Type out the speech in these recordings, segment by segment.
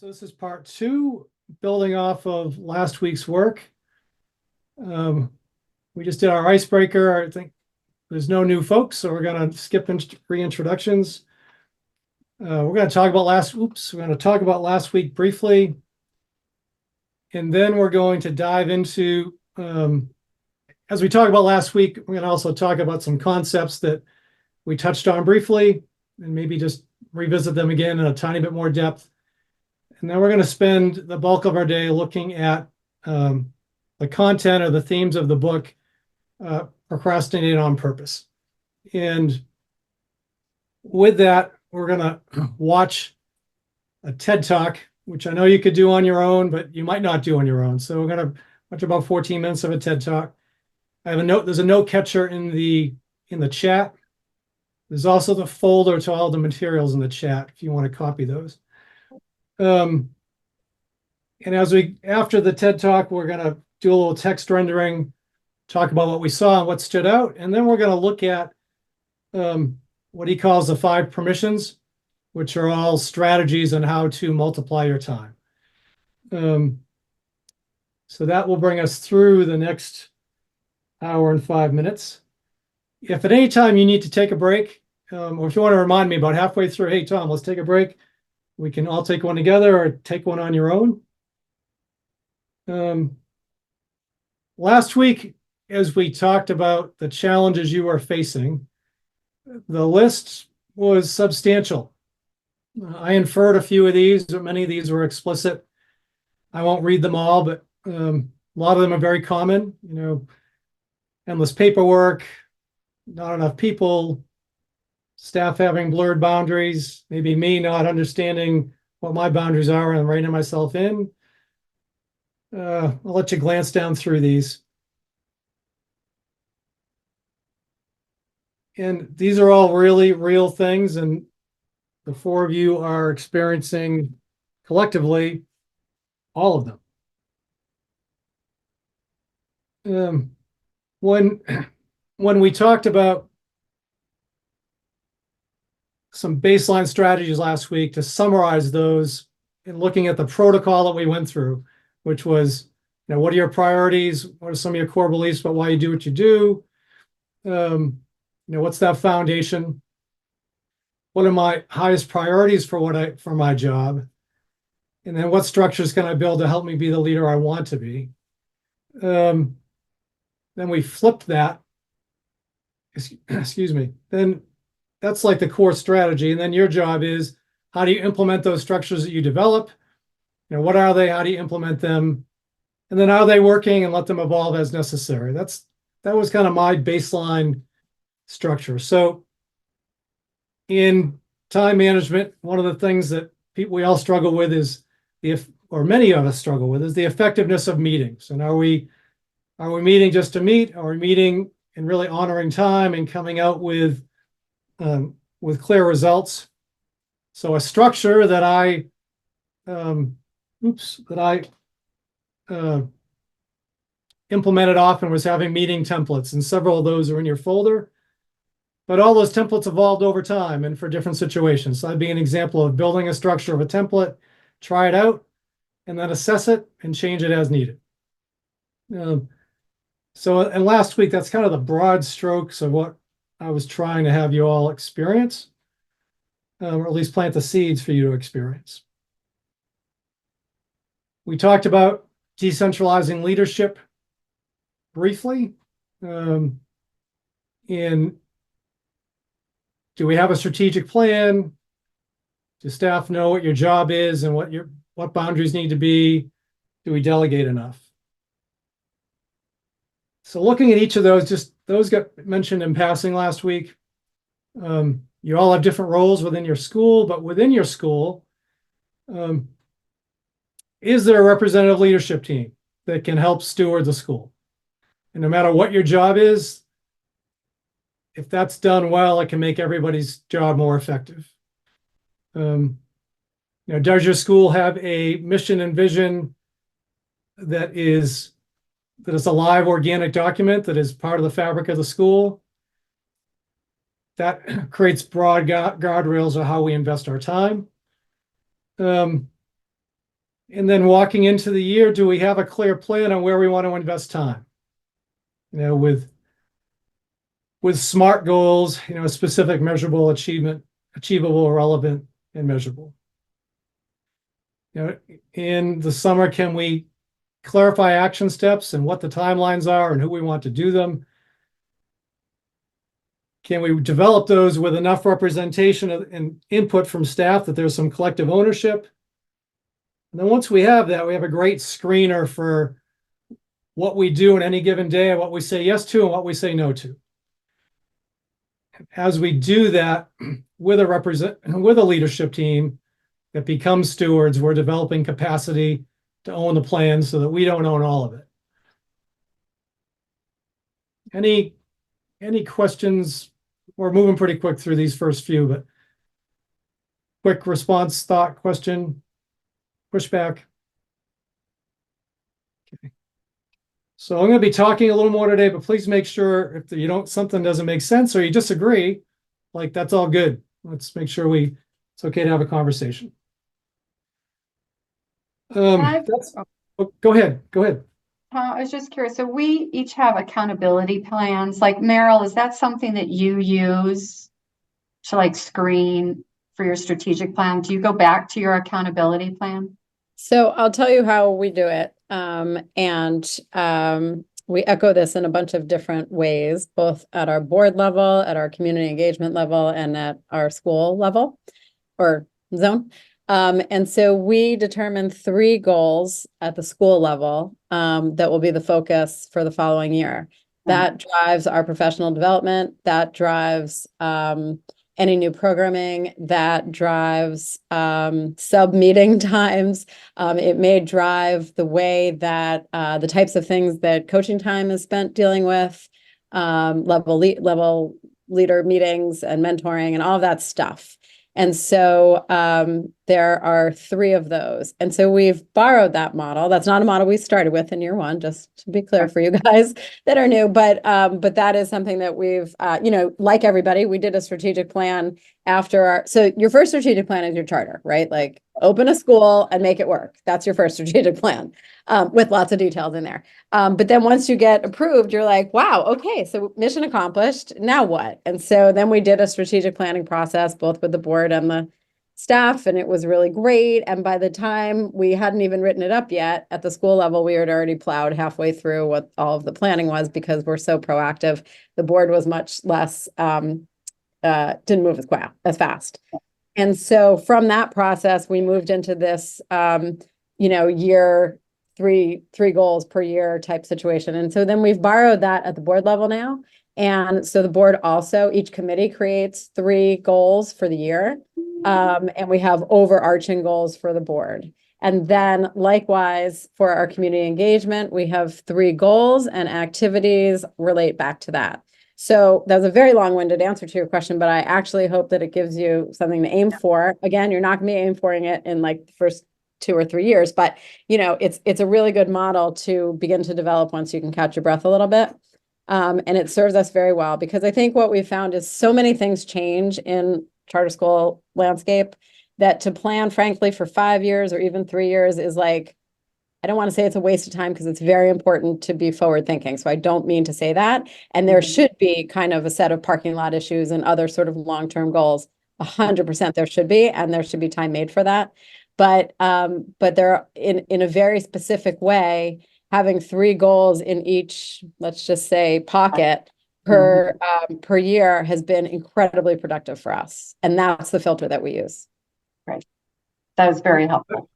So this is part two, building off of last week's work. We just did our icebreaker. I think there's no new folks, so we're going to skip reintroductions. We're going to talk about last week briefly. And then we're going to dive into, as we talk about last week, we're going to also talk about some concepts that we touched on briefly and maybe just revisit them again in a tiny bit more depth. And then we're going to spend the bulk of our day looking at the content or the themes of the book, Procrastinating on Purpose. And with that, we're going to watch a TED Talk, which I know you could do on your own, but you might not do on your own. So we're going to watch about 14 minutes of a TED Talk. I have a note. There's a note catcher in the chat. There's also the folder to all the materials in the chat if you want to copy those. And after the TED Talk, we're going to do a little text rendering, talk about what we saw and what stood out. And then we're going to look at what he calls the 5 permissions, which are all strategies on how to multiply your time. So that will bring us through the next hour and 5 minutes. If at any time you need to take a break, or if you want to remind me about halfway through, hey, Tom, let's take a break. We can all take one together or take one on your own. Last week, as we talked about the challenges you are facing, the list was substantial. I inferred a few of these, but many of these were explicit. I won't read them all, but a lot of them are very common. Endless paperwork, not enough people, staff having blurred boundaries, maybe me not understanding what my boundaries are and reining myself in. I'll let you glance down through these. And these are all really real things, and the 4 of you are experiencing collectively all of them. When we talked about some baseline strategies last week, to summarize those and looking at the protocol that we went through, which was, what are your priorities? What are some of your core beliefs about why you do what you do? What's that foundation? What are my highest priorities for my job? And then what structures can I build to help me be the leader I want to be? Then we flipped that. Excuse me. Then that's like the core strategy. And then your job is, how do you implement those structures that you develop? What are they? How do you implement them? And then are they working, and let them evolve as necessary? That was kind of my baseline structure. So in time management, one of the things that we all struggle with is many of us struggle with, is the effectiveness of meetings. And are we meeting just to meet? Are we meeting and really honoring time and coming out with clear results? So a structure that I implemented often was having meeting templates, and several of those are in your folder. But all those templates evolved over time and for different situations. So that'd be an example of building a structure of a template, try it out, and then assess it and change it as needed. And last week, that's kind of the broad strokes of what I was trying to have you all experience, or at least plant the seeds for you to experience. We talked about decentralizing leadership briefly. Do we have a strategic plan? Do staff know what your job is and what boundaries need to be? Do we delegate enough? So looking at each of those got mentioned in passing last week. You all have different roles within your school, but within your school, is there a representative leadership team that can help steward the school? And no matter what your job is, if that's done well, it can make everybody's job more effective. Does your school have a mission and vision that is a live organic document that is part of the fabric of the school? That creates broad guardrails of how we invest our time. And then walking into the year, do we have a clear plan on where we want to invest time? With SMART goals, specific, measurable, achievable, relevant, and measurable. In the summer, can we clarify action steps and what the timelines are and who we want to do them? Can we develop those with enough representation and input from staff that there's some collective ownership? And then once we have that, we have a great screener for what we do in any given day, and what we say yes to and what we say no to. As we do that with a leadership team that becomes stewards, we're developing capacity to own the plan so that we don't own all of it. Any questions? We're moving pretty quick through these first few, but quick response, thought, question, pushback. Okay. So I'm going to be talking a little more today, but please make sure if something doesn't make sense or you disagree, like that's all good. Let's make sure it's okay to have a conversation. Go ahead. I was just curious. So we each have accountability plans. Like Meryl, is that something that you use to like screen for your strategic plan? Do you go back to your accountability plan? So I'll tell you how we do it. We echo this in a bunch of different ways, both at our board level, at our community engagement level, and at our school level or zone. And so we determine 3 goals at the school level that will be the focus for the following year. That drives our professional development, that drives any new programming, that drives sub-meeting times. It may drive the way that the types of things that coaching time is spent dealing with, level leader meetings and mentoring and all of that stuff. And so there are 3 of those. And so we've borrowed that model. That's not a model we started with in year 1, just to be clear for you guys that are new. But that is something that we've, like everybody, we did a strategic plan after so your first strategic plan is your charter, right? Like open a school and make it work. That's your first strategic plan with lots of details in there. But then once you get approved, you're like, wow, okay, so mission accomplished. Now what? And so then we did a strategic planning process, both with the board and the staff, and it was really great. And by the time we hadn't even written it up yet at the school level, we had already plowed halfway through what all of the planning was because we're so proactive. The board was much less, didn't move as fast. And so from that process, we moved into this, year three goals per year type situation. And so then we've borrowed that at the board level now. And so the board also, each committee creates 3 goals for the year. And we have overarching goals for the board. And then likewise for our community engagement, we have 3 goals and activities relate back to that. So that was a very long-winded answer to your question, but I actually hope that it gives you something to aim for. Again, you're not going to be aiming for it in like the first 2 or 3 years, but it's a really good model to begin to develop once you can catch your breath a little bit. And it serves us very well because I think what we found is so many things change in charter school landscape that to plan, frankly, for 5 years or even 3 years is like, I don't want to say it's a waste of time because it's very important to be forward thinking. So I don't mean to say that. And there should be kind of a set of parking lot issues and other sort of long-term goals. 100% there should be, and there should be time made for that. But there in a very specific way, having 3 goals in each, let's just say, pocket per year has been incredibly productive for us. And that's the filter that we use. Right. That was very helpful.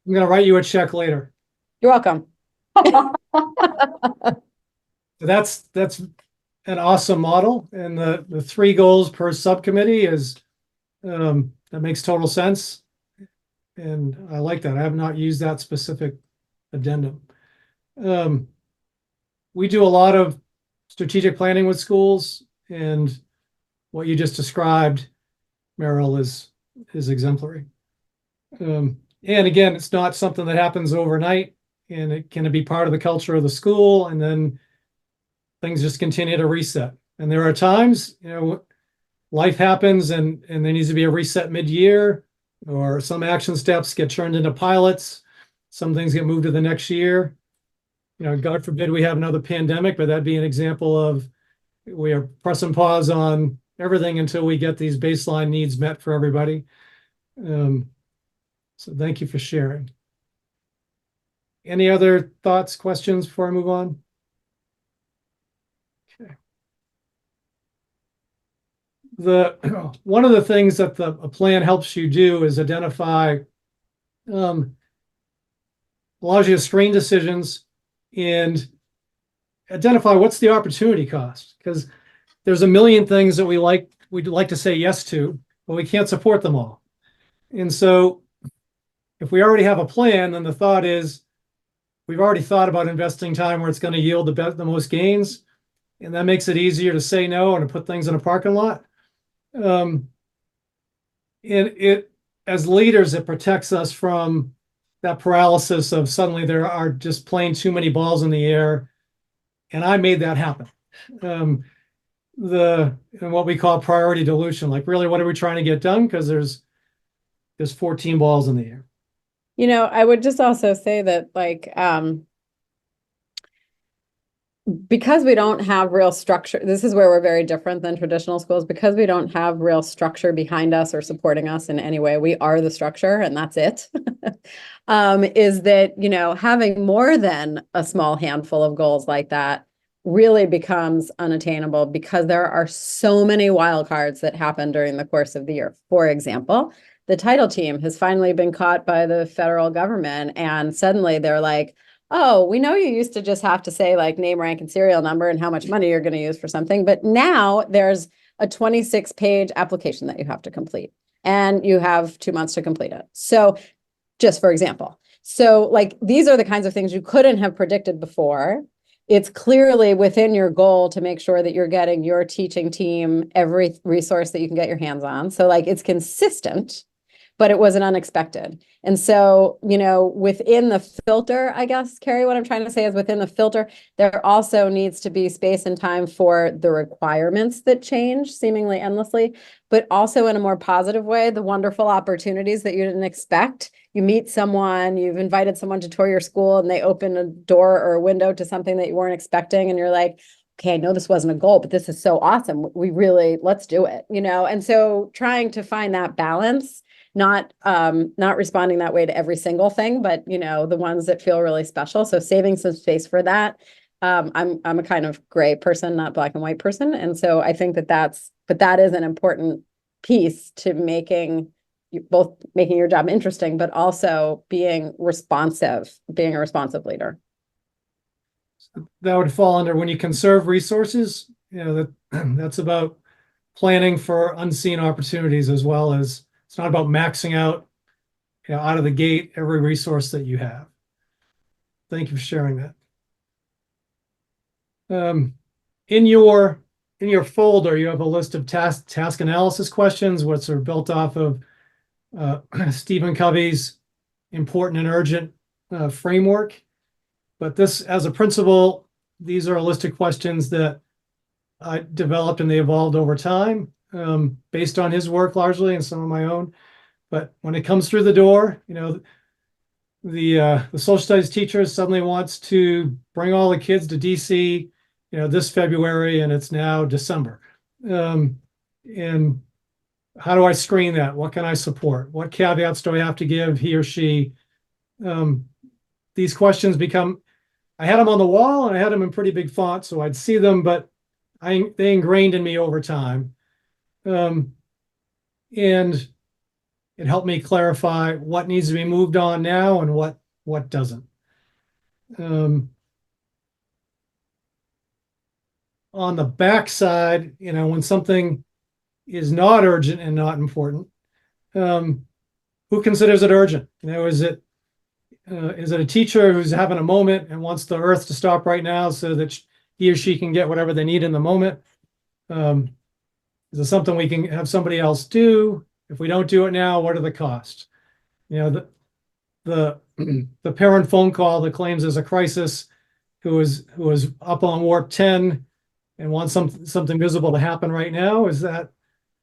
I'm going to write you a check later. You're welcome. That's an awesome model. And the 3 goals per subcommittee is, that makes total sense. And I like that. I have not used that specific addendum. We do a lot of strategic planning with schools, and what you just described, Meryl, is exemplary. And again, it's not something that happens overnight, and it can be part of the culture of the school, and then things just continue to reset. And there are times, life happens and there needs to be a reset mid-year, or some action steps get turned into pilots. Some things get moved to the next year. You know, God forbid we have another pandemic, but that'd be an example of we are pressing pause on everything until we get these baseline needs met for everybody. So thank you for sharing. Any other thoughts, questions before I move on? Okay. One of the things that a plan helps you do is identify, allows you to screen decisions and identify what's the opportunity cost, because there's a million things that we'd like to say yes to, but we can't support them all. And so if we already have a plan, then the thought is we've already thought about investing time where it's going to yield the most gains, and that makes it easier to say no and to put things in a parking lot. And it, as leaders, it protects us from that paralysis of suddenly there are just plain too many balls in the air. And I made that happen. And what we call priority dilution, like really, what are we trying to get done? Because there's 14 balls in the air. You know, I would just also say that like, because we don't have real structure, this is where we're very different than traditional schools, because we don't have real structure behind us or supporting us in any way. We are the structure and that's it. Is that, you know, having more than a small handful of goals like that really becomes unattainable because there are so many wild cards that happen during the course of the year. For example, the title team has finally been caught by the federal government, and suddenly they're like, oh, we know you used to just have to say like name, rank, and serial number and how much money you're going to use for something. But now there's a 26-page application that you have to complete, and you have 2 months to complete it. So just for example, so like these are the kinds of things you couldn't have predicted before. It's clearly within your goal to make sure that you're getting your teaching team every resource that you can get your hands on. So like it's consistent, but it wasn't unexpected. And so, you know, within the filter, I guess, Carrie, what I'm trying to say is within the filter, there also needs to be space and time for the requirements that change seemingly endlessly, but also in a more positive way, the wonderful opportunities that you didn't expect. You meet someone, you've invited someone to tour your school, and they open a door or a window to something that you weren't expecting. And you're like, okay, I know this wasn't a goal, but this is so awesome. We really, let's do it, you know? And so trying to find that balance, not responding that way to every single thing, but you know, the ones that feel really special. So saving some space for that. I'm a kind of gray person, not black and white person. And so I think that is an important piece to making your job interesting, but also being a responsive leader. That would fall under when you conserve resources, you know, that's about planning for unseen opportunities, as well as it's not about maxing out, you know, out of the gate every resource that you have. Thank you for sharing that. In your folder, you have a list of task analysis questions, which are built off of Stephen Covey's important and urgent framework. But this, as a principal, these are a list of questions that I developed, and they evolved over time, based on his work largely and some of my own. But when it comes through the door, you know, the social studies teacher suddenly wants to bring all the kids to DC, you know, this February, and it's now December. And how do I screen that? What can I support? What caveats do I have to give he or she? These questions become, I had them on the wall and I had them in pretty big font, so I'd see them, but they ingrained in me over time. And it helped me clarify what needs to be moved on now and what doesn't. On the backside, you know, when something is not urgent and not important, who considers it urgent? You know, is it a teacher who's having a moment and wants the earth to stop right now so that he or she can get whatever they need in the moment? Is it something we can have somebody else do? If we don't do it now, what are the costs? You know, the parent phone call that claims there's a crisis, who is up on warp 10 and wants something visible to happen right now. Is that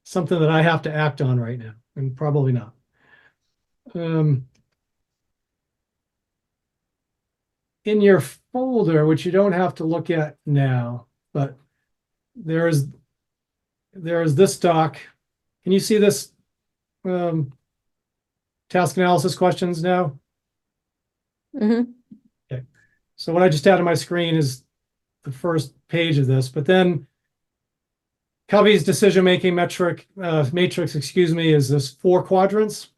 something that I have to act on right now? And probably not. in your folder, which you don't have to look at now, but there is this doc. Can you see this task analysis questions now? Mhm. Okay. So what I just had on my screen is the first page of this, but then Covey's decision-making matrix, excuse me, is this 4 quadrants.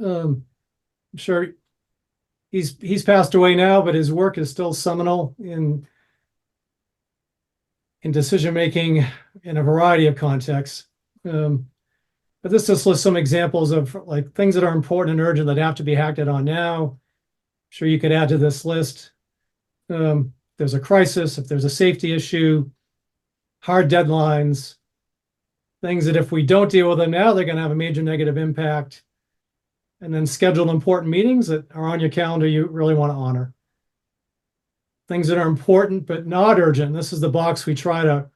I'm sure he's passed away now, but his work is still seminal in decision-making in a variety of contexts. But this just lists some examples of like things that are important and urgent that have to be acted on now. Sure, you could add to this list. There's a crisis, if there's a safety issue, hard deadlines, things that if we don't deal with them now, they're going to have a major negative impact. And then scheduled important meetings that are on your calendar you really want to honor. Things that are important but not urgent. This is the box we try to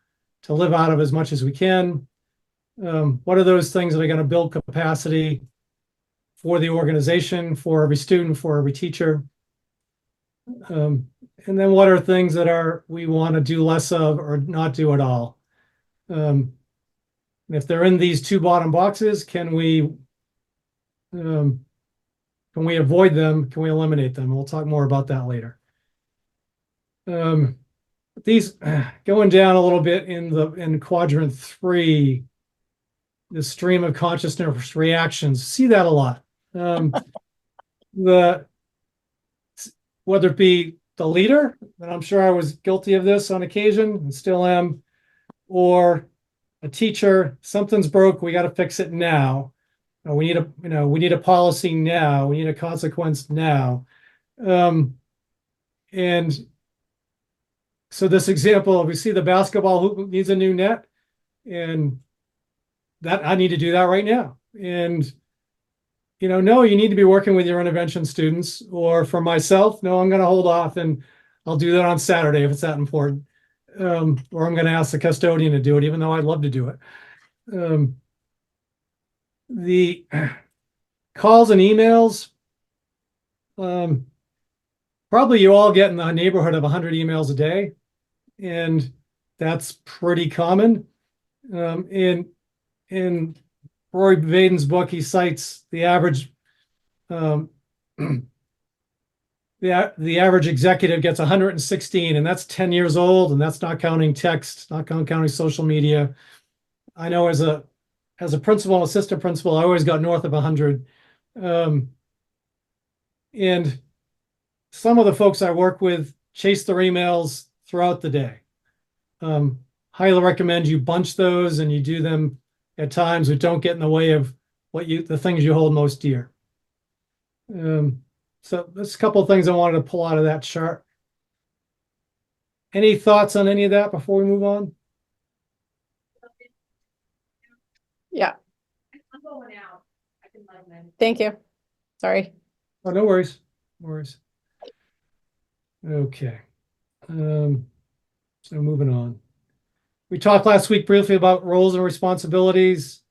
live out of as much as we can. What are those things that are going to build capacity for the organization, for every student, for every teacher? And then what are things that we want to do less of or not do at all? If they're in these 2 bottom boxes, can we avoid them? Can we eliminate them? We'll talk more about that later. These going down a little bit in quadrant 3, the stream of consciousness reactions. See that a lot. Whether it be the leader, and I'm sure I was guilty of this on occasion and still am, or a teacher, something's broke, we got to fix it now. We need a policy now. We need a consequence now. And so this example, we see the basketball hoop needs a new net, and that I need to do that right now. And no, you need to be working with your intervention students. Or for myself, no, I'm going to hold off and I'll do that on Saturday if it's that important. Or I'm going to ask the custodian to do it, even though I'd love to do it. The calls and emails, probably you all get in the neighborhood of 100 emails a day, and that's pretty common. In Roy Vaden's book, he cites the average the average executive gets 116, and that's 10 years old, and that's not counting text, not counting social media. I know as a principal and assistant principal, I always got north of 100. And some of the folks I work with chase their emails throughout the day. Highly recommend you bunch those and you do them at times that don't get in the way of the things you hold most dear. So there's a couple of things I wanted to pull out of that chart. Any thoughts on any of that before we move on? Yeah. I'm going out. I can let them in. Thank you. Sorry. Oh, no worries. No worries. Okay. So moving on. We talked last week briefly about roles and responsibilities.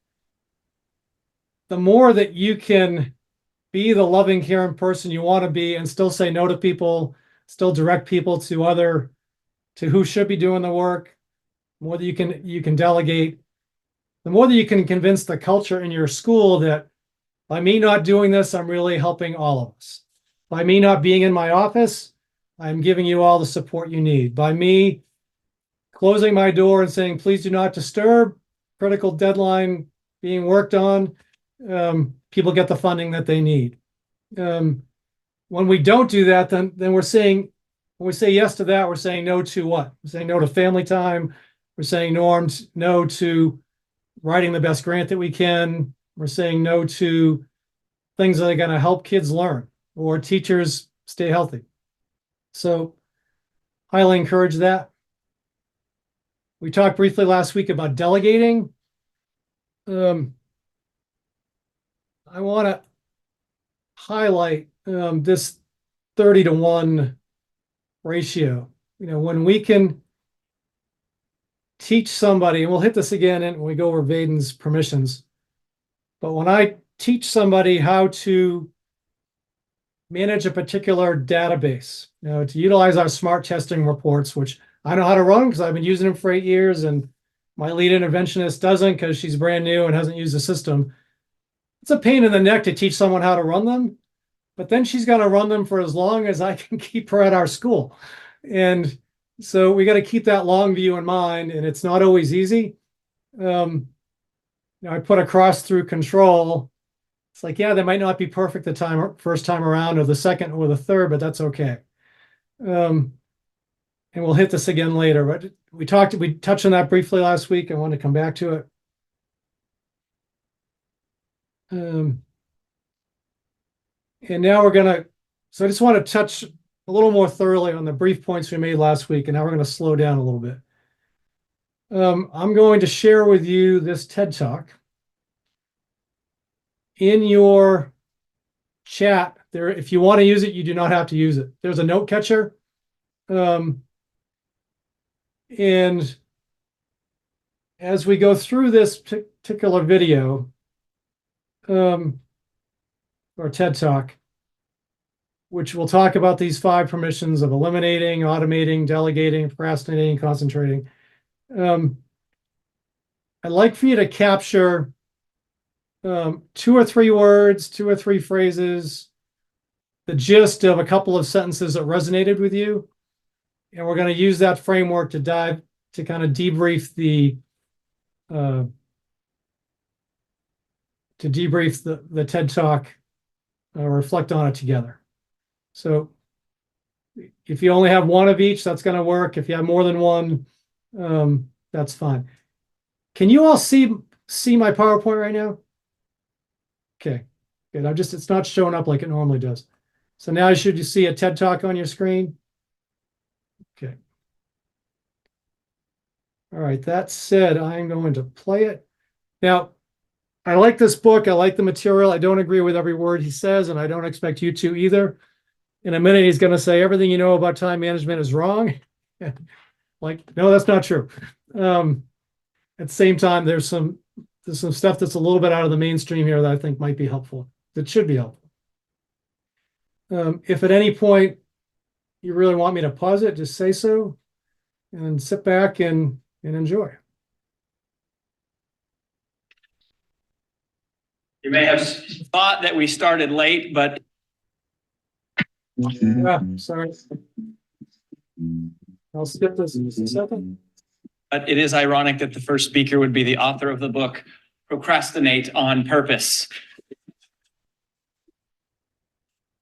The more that you can be the loving, caring person you want to be and still say no to people, still direct people to who should be doing the work, the more that you can delegate, the more that you can convince the culture in your school that by me not doing this, I'm really helping all of us. By me not being in my office, I'm giving you all the support you need. By me closing my door and saying, please do not disturb, critical deadline being worked on, people get the funding that they need. When we don't do that, then we're saying, when we say yes to that, we're saying no to what? We're saying no to family time. We're saying no to writing the best grant that we can. We're saying no to things that are going to help kids learn or teachers stay healthy. So highly encourage that. We talked briefly last week about delegating. I want to highlight this 30-to-1 ratio. When we can teach somebody, and we'll hit this again when we go over Vaden's permissions, but when I teach somebody how to manage a particular database, to utilize our smart testing reports, which I know how to run because I've been using them for 8 years, and my lead interventionist doesn't because she's brand new and hasn't used the system. It's a pain in the neck to teach someone how to run them, but then she's got to run them for as long as I can keep her at our school. And so we got to keep that long view in mind, and it's not always easy. I put a cross through control. It's like, yeah, they might not be perfect the first time around or the second or the third, but that's okay. And we'll hit this again later, but we touched on that briefly last week. I want to come back to it. And now so I just want to touch a little more thoroughly on the brief points we made last week, and now we're going to slow down a little bit. I'm going to share with you this TED Talk. In your chat there, if you want to use it, you do not have to use it. There's a note catcher. And as we go through this particular video, or TED Talk, which will talk about these 5 permissions of eliminating, automating, delegating, procrastinating, concentrating. I'd like for you to capture 2 or 3 words, 2 or 3 phrases, the gist of a couple of sentences that resonated with you. And we're going to use that framework to kind of debrief the TED Talk, reflect on it together. So if you only have 1 of each, that's going to work. If you have more than 1, that's fine. Can you all see my PowerPoint right now? Okay, good. It's not showing up like it normally does. So now should you see a TED Talk on your screen? Okay. All right, that said, I'm going to play it. Now, I like this book. I like the material. I don't agree with every word he says, and I don't expect you to either. In a minute, he's going to say everything you know about time management is wrong. Like, no, that's not true. At the same time, there's some stuff that's a little bit out of the mainstream here that I think might be helpful. That should be helpful. If at any point you really want me to pause it, just say so and sit back and enjoy. You may have thought that we started late, but Sorry. I'll skip this in just a second. it is ironic that the first speaker would be the author of the book, Procrastinate on Purpose.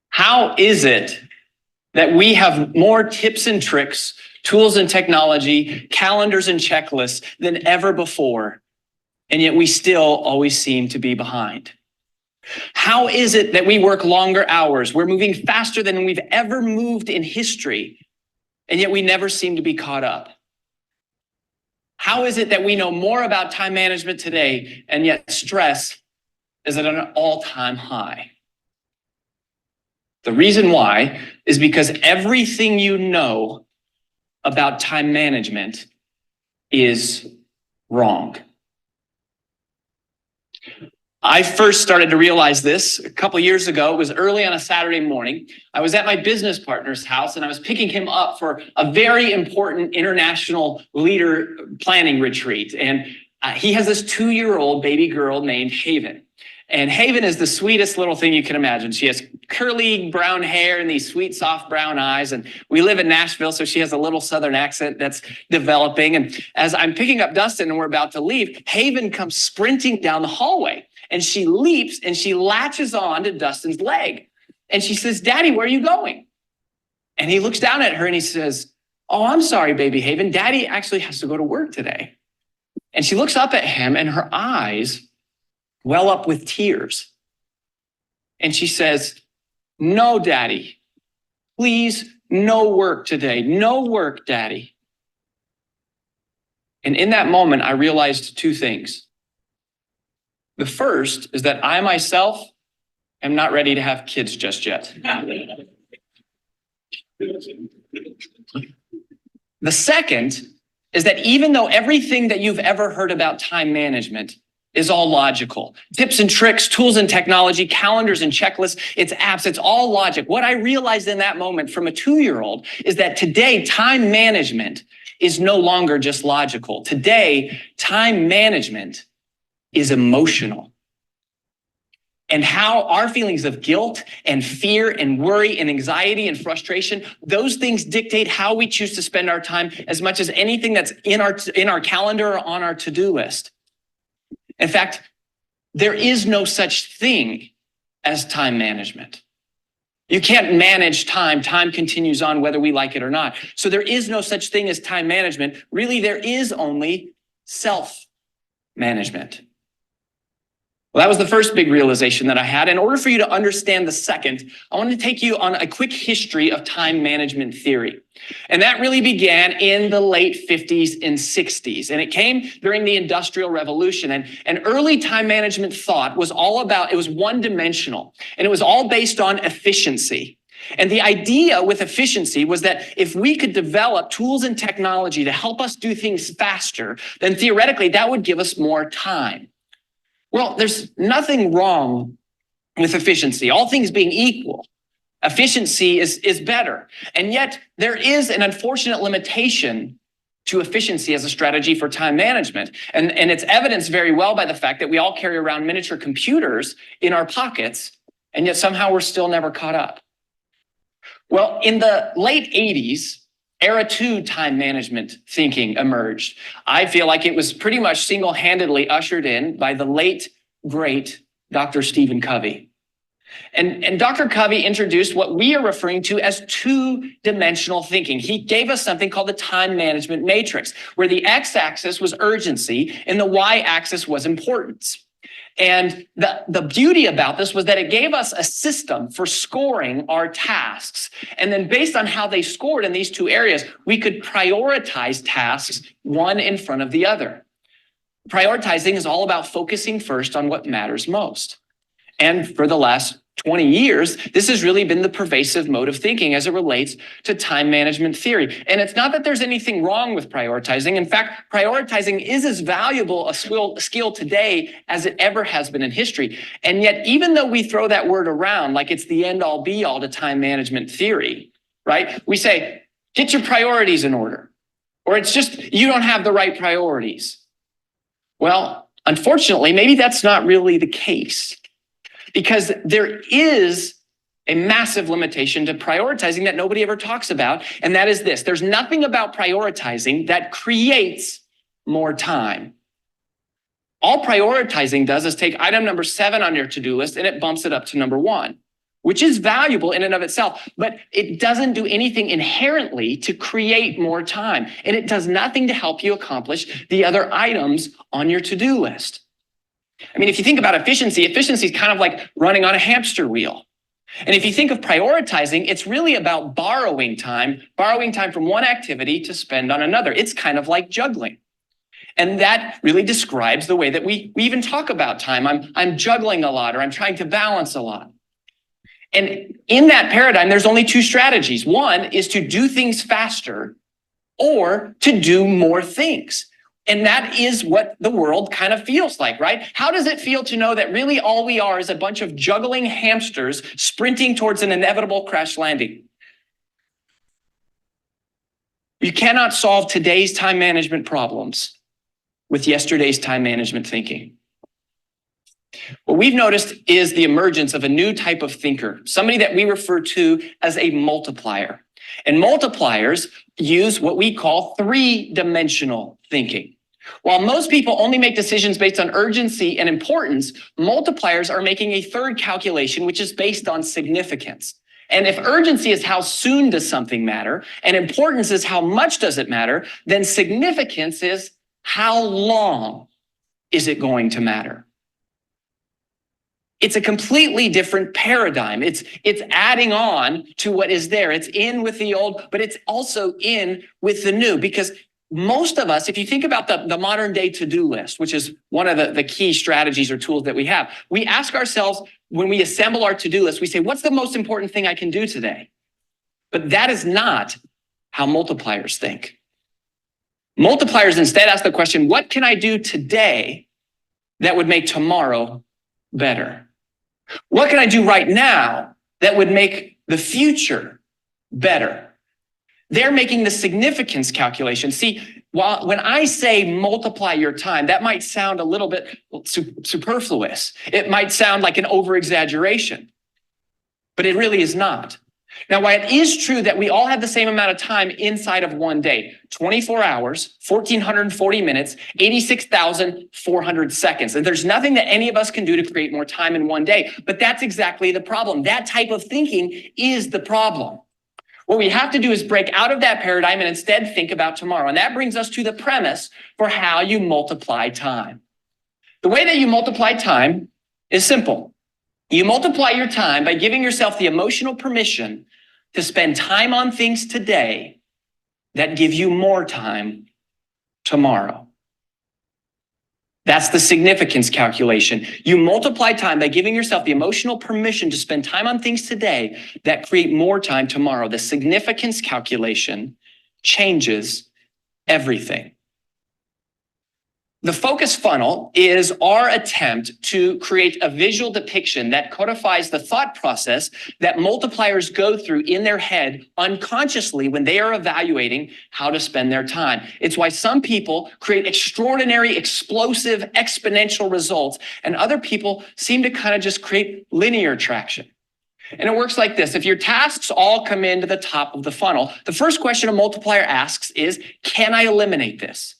How is it that we have more tips and tricks, tools and technology, calendars and checklists than ever before, and yet we still always seem to be behind? How is it that we work longer hours? We're moving faster than we've ever moved in history, and yet we never seem to be caught up? How is it that we know more about time management today, and yet stress is at an all-time high? The reason why is because everything you know about time management is wrong. I first started to realize this a couple of years ago. It was early on a Saturday morning. I was at my business partner's house and I was picking him up for a very important international leader planning retreat. And he has this 2-year-old baby girl named Haven. And Haven is the sweetest little thing you can imagine. She has curly brown hair and these sweet, soft brown eyes. And we live in Nashville, so she has a little Southern accent that's developing. And as I'm picking up Dustin and we're about to leave, Haven comes sprinting down the hallway. And she leaps and she latches on to Dustin's leg. And she says, "Daddy, where are you going?" And he looks down at her and he says, "Oh, I'm sorry, baby Haven. Daddy actually has to go to work today." And she looks up at him and her eyes well up with tears. And she says, "No, Daddy, please, no work today. No work, Daddy." And in that moment, I realized 2 things. The first is that I myself am not ready to have kids just yet. The second is that even though everything that you've ever heard about time management is all logical. Tips and tricks, tools and technology, calendars and checklists, it's apps, it's all logic. What I realized in that moment from a 2-year-old is that today time management is no longer just logical. Today, time management is emotional. And how our feelings of guilt and fear and worry and anxiety and frustration, those things dictate how we choose to spend our time as much as anything that's in our calendar or on our to-do list. In fact, there is no such thing as time management. You can't manage time. Time continues on whether we like it or not. So there is no such thing as time management. Really, there is only self-management. Well, that was the first big realization that I had. In order for you to understand the second, I want to take you on a quick history of time management theory. And that really began in the late 50s and 60s. And it came during the Industrial Revolution. And early time management thought was all about, it was one-dimensional. And it was all based on efficiency. And the idea with efficiency was that if we could develop tools and technology to help us do things faster, then theoretically that would give us more time. Well, there's nothing wrong with efficiency. All things being equal, efficiency is better. And yet there is an unfortunate limitation to efficiency as a strategy for time management. And it's evidenced very well by the fact that we all carry around miniature computers in our pockets, and yet somehow we're still never caught up. Well, in the late 80s, Era 2 time management thinking emerged. I feel like it was pretty much single-handedly ushered in by the late, great Dr. Stephen Covey. And Dr. Covey introduced what we are referring to as two-dimensional thinking. He gave us something called the time management matrix, where the x-axis was urgency and the y-axis was importance. And the beauty about this was that it gave us a system for scoring our tasks. And then based on how they scored in these two areas, we could prioritize tasks one in front of the other. Prioritizing is all about focusing first on what matters most. And for the last 20 years, this has really been the pervasive mode of thinking as it relates to time management theory. And it's not that there's anything wrong with prioritizing. In fact, prioritizing is as valuable a skill today as it ever has been in history. And yet, even though we throw that word around like it's the end all be all to time management theory, right? We say, get your priorities in order, or it's just, you don't have the right priorities. Well, unfortunately, maybe that's not really the case. Because there is a massive limitation to prioritizing that nobody ever talks about, and that is this. There's nothing about prioritizing that creates more time. All prioritizing does is take item number 7 on your to-do list and it bumps it up to number 1, which is valuable in and of itself, but it doesn't do anything inherently to create more time, and it does nothing to help you accomplish the other items on your to-do list. I mean, if you think about efficiency is kind of like running on a hamster wheel. And if you think of prioritizing, it's really about borrowing time from one activity to spend on another. It's kind of like juggling. And that really describes the way that we even talk about time. I'm juggling a lot, or I'm trying to balance a lot. And in that paradigm, there's only 2 strategies. One is to do things faster or to do more things. And that is what the world kind of feels like, right? How does it feel to know that really all we are is a bunch of juggling hamsters sprinting towards an inevitable crash landing? You cannot solve today's time management problems with yesterday's time management thinking. What we've noticed is the emergence of a new type of thinker, somebody that we refer to as a multiplier. And multipliers use what we call 3-dimensional thinking. While most people only make decisions based on urgency and importance, multipliers are making a third calculation, which is based on significance. And if urgency is how soon does something matter, and importance is how much does it matter, then significance is how long is it going to matter. It's a completely different paradigm. It's adding on to what is there. It's in with the old, but it's also in with the new, because most of us, if you think about the modern day to-do list, which is one of the key strategies or tools that we have, we ask ourselves, when we assemble our to-do list, we say, what's the most important thing I can do today? But that is not how multipliers think. Multipliers instead ask the question, what can I do today that would make tomorrow better? What can I do right now that would make the future better? They're making the significance calculation. See, when I say multiply your time, that might sound a little bit superfluous. It might sound like an over-exaggeration, but it really is not. Now, while it is true that we all have the same amount of time inside of one day, 24 hours, 1,440 minutes, 86,400 seconds, and there's nothing that any of us can do to create more time in one day, but that's exactly the problem. That type of thinking is the problem. What we have to do is break out of that paradigm and instead think about tomorrow. And that brings us to the premise for how you multiply time. The way that you multiply time is simple. You multiply your time by giving yourself the emotional permission to spend time on things today that give you more time tomorrow. That's the significance calculation. You multiply time by giving yourself the emotional permission to spend time on things today that create more time tomorrow. The significance calculation changes everything. The focus funnel is our attempt to create a visual depiction that codifies the thought process that multipliers go through in their head unconsciously when they are evaluating how to spend their time. It's why some people create extraordinary, explosive, exponential results, and other people seem to kind of just create linear traction. And it works like this. If your tasks all come into the top of the funnel, the first question a multiplier asks is, can I eliminate this?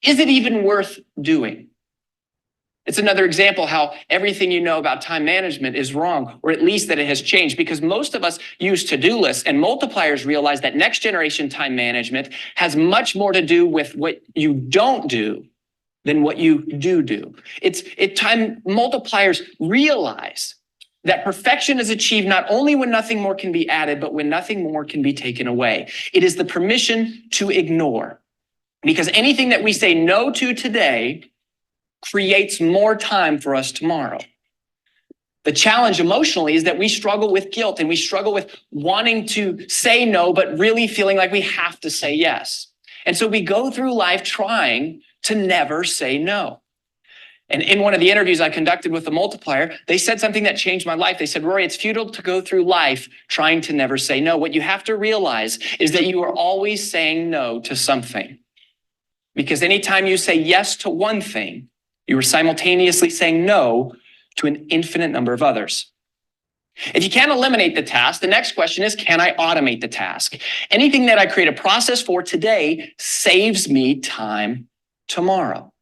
Is it even worth doing? It's another example how everything you know about time management is wrong, or at least that it has changed, because most of us use to-do lists, and multipliers realize that next generation time management has much more to do with what you don't do than what you do. Time multipliers realize that perfection is achieved not only when nothing more can be added, but when nothing more can be taken away. It is the permission to ignore. Because anything that we say no to today creates more time for us tomorrow. The challenge emotionally is that we struggle with guilt, and we struggle with wanting to say no, but really feeling like we have to say yes. And so we go through life trying to never say no. And in one of the interviews I conducted with the multiplier, they said something that changed my life. They said, Rory, it's futile to go through life trying to never say no. What you have to realize is that you are always saying no to something. Because anytime you say yes to one thing, you are simultaneously saying no to an infinite number of others. If you can't eliminate the task, the next question is, can I automate the task? Anything that I create a process for today saves me time tomorrow.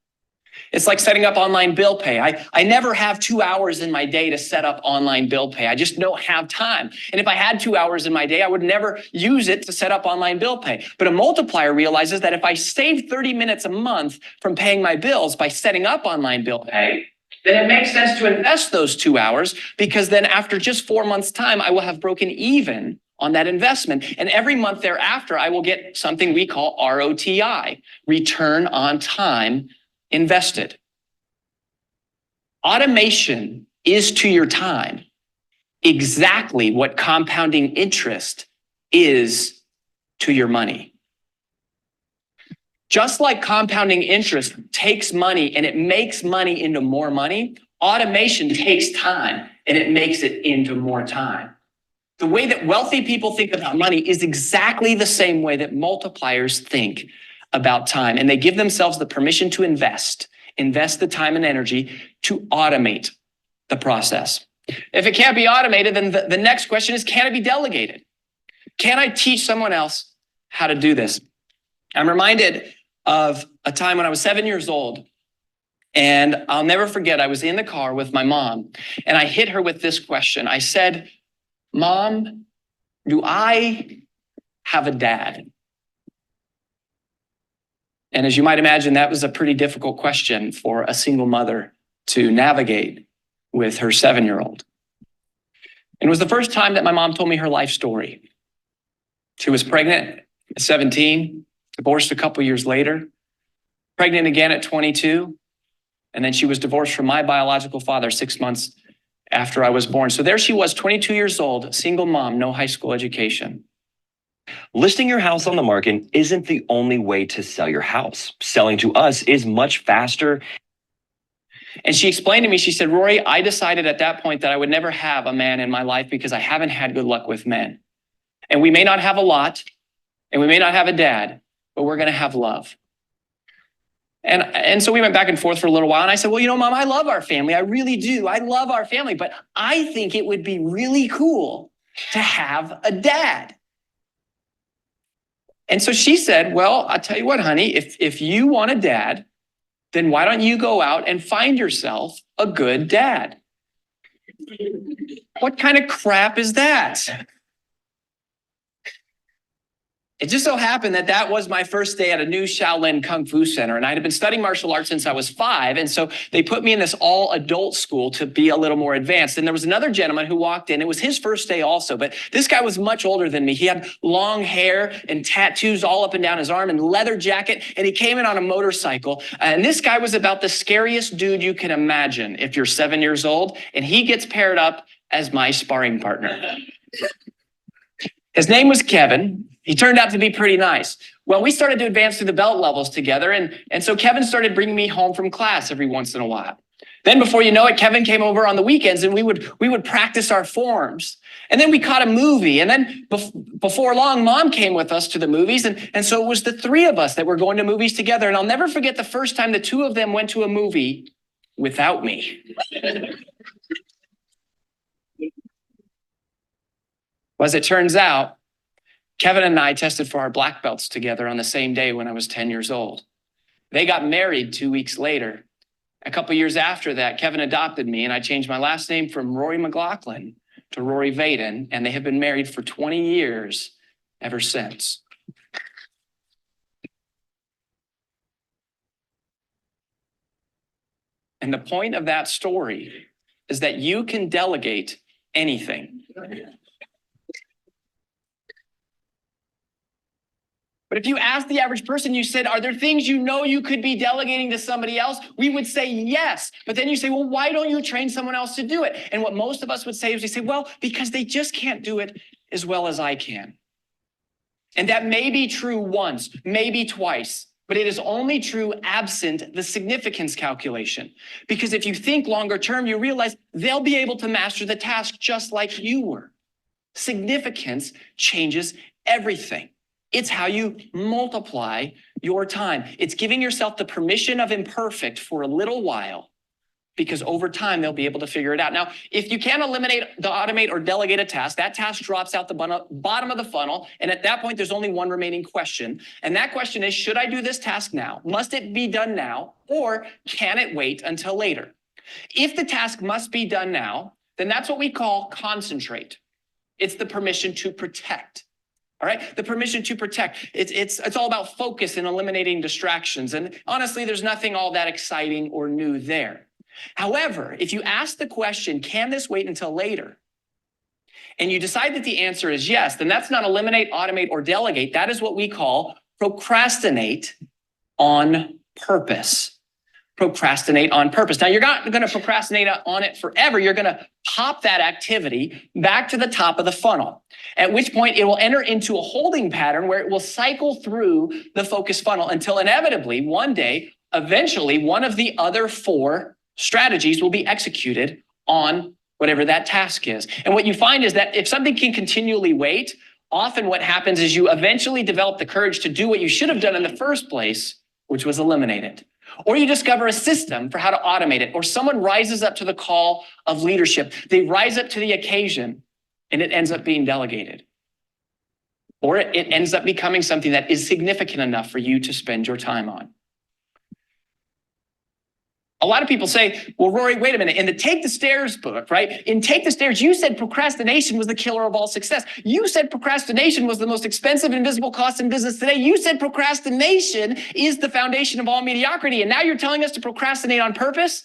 It's like setting up online bill pay. I never have 2 hours in my day to set up online bill pay. I just don't have time. And if I had 2 hours in my day, I would never use it to set up online bill pay. But a multiplier realizes that if I save 30 minutes a month from paying my bills by setting up online bill pay, then it makes sense to invest those 2 hours, because then after just 4 months' time, I will have broken even on that investment. And every month thereafter, I will get something we call ROTI, return on time invested. Automation is to your time exactly what compounding interest is to your money. Just like compounding interest takes money and it makes money into more money, automation takes time and it makes it into more time. The way that wealthy people think about money is exactly the same way that multipliers think about time. And they give themselves the permission to invest the time and energy to automate the process. If it can't be automated, then the next question is, can it be delegated? Can I teach someone else how to do this? I'm reminded of a time when I was 7 years old, and I'll never forget, I was in the car with my mom, and I hit her with this question. I said, Mom, do I have a dad? And as you might imagine, that was a pretty difficult question for a single mother to navigate with her 7-year-old. And it was the first time that my mom told me her life story. She was pregnant at 17, divorced a couple years later, pregnant again at 22, and then she was divorced from my biological father 6 months after I was born. So there she was, 22 years old, single mom, no high school education. Listing your house on the market isn't the only way to sell your house. Selling to us is much faster. And she explained to me, she said, Rory, I decided at that point that I would never have a man in my life because I haven't had good luck with men. And we may not have a lot, and we may not have a dad, but we're going to have love. And so we went back and forth for a little while. And I said, well, you know, Mom, I love our family. I really do. I love our family. But I think it would be really cool to have a dad. And so she said, well, I'll tell you what, honey, if you want a dad, then why don't you go out and find yourself a good dad? What kind of crap is that? It just so happened that that was my first day at a new Shaolin Kung Fu center. And I had been studying martial arts since I was 5. And so they put me in this all adult school to be a little more advanced. And there was another gentleman who walked in. It was his first day also, but this guy was much older than me. He had long hair and tattoos all up and down his arm and leather jacket. And he came in on a motorcycle. And this guy was about the scariest dude you can imagine if you're 7 years old. And he gets paired up as my sparring partner. His name was Kevin. He turned out to be pretty nice. Well, we started to advance through the belt levels together. And so Kevin started bringing me home from class every once in a while. Then before you know it, Kevin came over on the weekends and we would practice our forms. And then we caught a movie. And then before long, Mom came with us to the movies. And so it was the 3 of us that were going to movies together. And I'll never forget the first time the 2 of them went to a movie without me. Well, as it turns out, Kevin and I tested for our black belts together on the same day when I was 10 years old. They got married 2 weeks later. A couple years after that, Kevin adopted me and I changed my last name from Rory McLaughlin to Rory Vaden, and they have been married for 20 years ever since. And the point of that story is that you can delegate anything. But if you ask the average person, you said, are there things you know you could be delegating to somebody else? We would say yes. But then you say, well, why don't you train someone else to do it? And what most of us would say is we say, well, because they just can't do it as well as I can. And that may be true once, maybe twice, but it is only true absent the significance calculation. Because if you think longer term, you realize they'll be able to master the task just like you were. Significance changes everything. It's how you multiply your time. It's giving yourself the permission of imperfect for a little while, because over time, they'll be able to figure it out. Now, if you can't automate or delegate a task, that task drops out the bottom of the funnel. And at that point, there's only one remaining question. And that question is, should I do this task now? Must it be done now? Or can it wait until later? If the task must be done now, then that's what we call concentrate. It's the permission to protect. All right, the permission to protect. It's all about focus and eliminating distractions. And honestly, there's nothing all that exciting or new there. However, if you ask the question, can this wait until later? And you decide that the answer is yes, then that's not eliminate, automate, or delegate. That is what we call procrastinate on purpose. Procrastinate on purpose. Now, you're not going to procrastinate on it forever. You're going to pop that activity back to the top of the funnel, at which point it will enter into a holding pattern where it will cycle through the focus funnel until inevitably one day, eventually, one of the other 4 strategies will be executed on whatever that task is. And what you find is that if something can continually wait, often what happens is you eventually develop the courage to do what you should have done in the first place, which was eliminate it. Or you discover a system for how to automate it, or someone rises up to the call of leadership. They rise up to the occasion and it ends up being delegated. Or it ends up becoming something that is significant enough for you to spend your time on. A lot of people say, well, Rory, wait a minute. In the Take the Stairs book, right? In Take the Stairs, you said procrastination was the killer of all success. You said procrastination was the most expensive and invisible cost in business today. You said procrastination is the foundation of all mediocrity. And now you're telling us to procrastinate on purpose?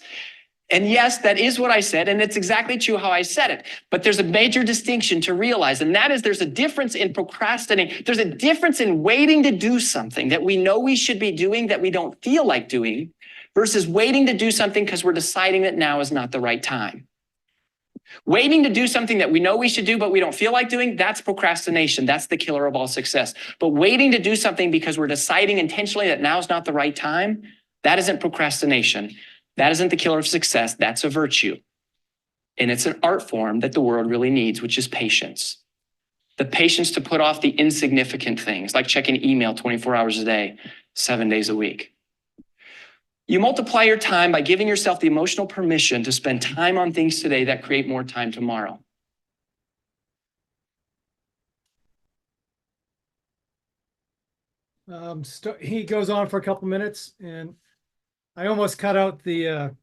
And yes, that is what I said. And it's exactly true how I said it. But there's a major distinction to realize. And that is there's a difference in procrastinating. There's a difference in waiting to do something that we know we should be doing that we don't feel like doing, versus waiting to do something because we're deciding that now is not the right time. Waiting to do something that we know we should do, but we don't feel like doing, that's procrastination. That's the killer of all success. But waiting to do something because we're deciding intentionally that now is not the right time, that isn't procrastination. That isn't the killer of success. That's a virtue. And it's an art form that the world really needs, which is patience. The patience to put off the insignificant things like checking email 24 hours a day, 7 days a week. You multiply your time by giving yourself the emotional permission to spend time on things today that create more time tomorrow. He goes on for a couple minutes, and I almost cut out the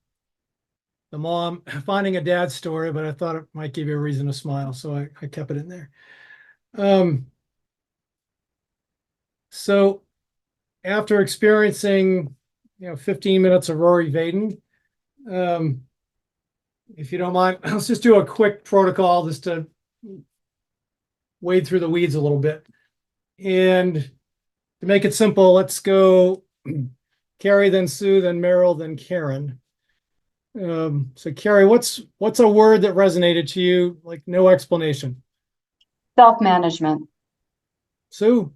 mom finding a dad story, but I thought it might give you a reason to smile, so I kept it in there. So after experiencing 15 minutes of Rory Vaden, if you don't mind, let's just do a quick protocol just to wade through the weeds a little bit. And to make it simple, let's go Carrie, then Sue, then Meryl, then Karen. So Carrie, what's a word that resonated to you? Like no explanation. Self-management. Sue?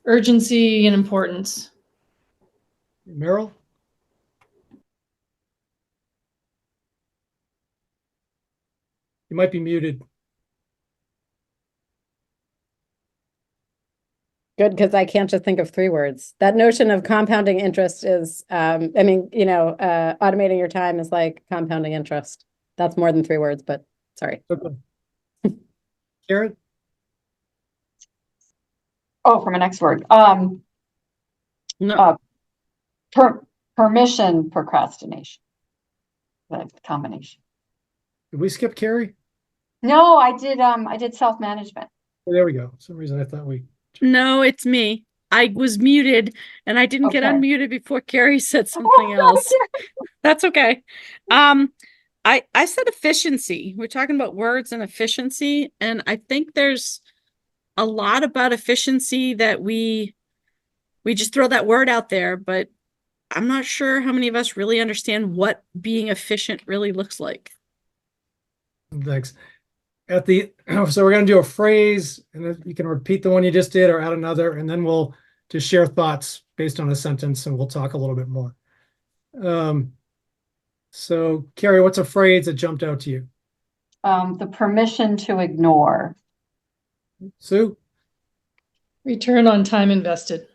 Urgency and importance. Meryl? You might be muted. Good, because I can't just think of 3 words. That notion of compounding interest is, automating your time is like compounding interest. That's more than 3 words, but sorry. Okay. Karen? Oh, for my next word. No. Permission procrastination. The combination. Did we skip Carrie? No, I did self-management. Oh, there we go. For some reason I thought we. No, it's me. I was muted and I didn't get Okay. unmuted before Carrie said something else. That's okay. I said efficiency. We're talking about words and efficiency, and I think there's a lot about efficiency that we just throw that word out there, but I'm not sure how many of us really understand what being efficient really looks like. Thanks. So we're going to do a phrase, and then you can repeat the one you just did or add another, and then we'll just share thoughts based on a sentence, and we'll talk a little bit more. So Carrie, what's a phrase that jumped out to you? The permission to ignore. Sue? Return on time invested.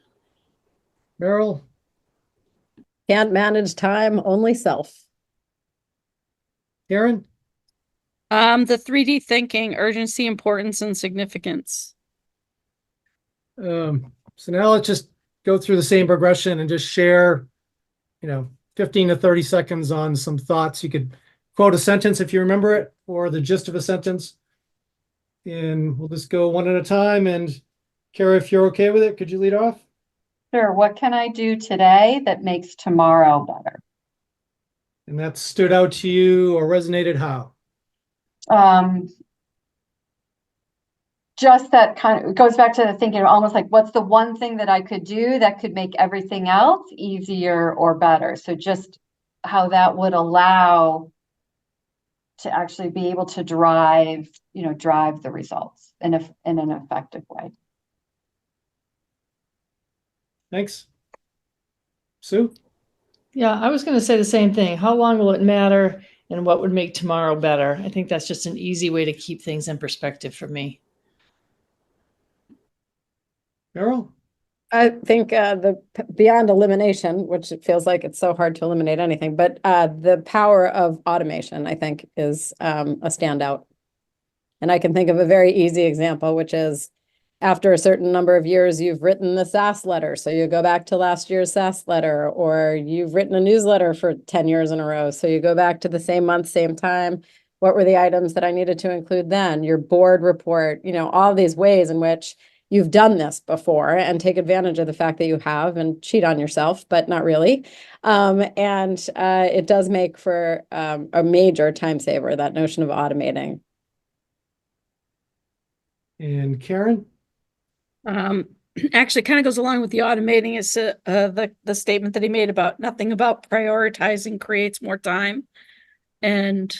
Meryl? Can't manage time, only self. Karen? The 3D thinking, urgency, importance, and significance. So now let's just go through the same progression and just share, 15 to 30 seconds on some thoughts. You could quote a sentence if you remember it, or the gist of a sentence. And we'll just go one at a time. And Carrie, if you're okay with it, could you lead off? Sure. What can I do today that makes tomorrow better? And that stood out to you or resonated how? Just that kind of, it goes back to the thinking almost like, what's the one thing that I could do that could make everything else easier or better? So just how that would allow to actually be able to drive the results in an effective way. Thanks. Sue? Yeah, I was going to say the same thing. How long will it matter and what would make tomorrow better? I think that's just an easy way to keep things in perspective for me. Meryl? I think beyond elimination, which it feels like it's so hard to eliminate anything, but the power of automation, I think, is a standout. And I can think of a very easy example, which is after a certain number of years, you've written the SAS letter. So you go back to last year's SAS letter, or you've written a newsletter for 10 years in a row. So you go back to the same month, same time. What were the items that I needed to include then? Your board report, all these ways in which you've done this before, and take advantage of the fact that you have and cheat on yourself, but not really. It does make for a major time saver, that notion of automating. And Karen? Actually kind of goes along with the automating is the statement that he made about nothing about prioritizing creates more time. And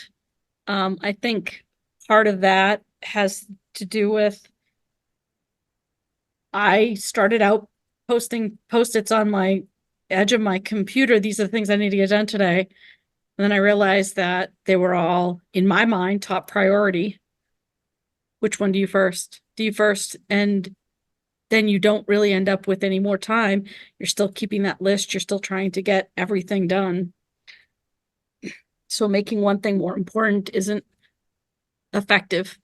I think part of that has to do with I started out posting post-its on my edge of my computer. These are the things I need to get done today. And then I realized that they were all, in my mind, top priority. Which one do you first? Do you first? And then you don't really end up with any more time. You're still keeping that list. You're still trying to get everything done. So making one thing more important isn't effective.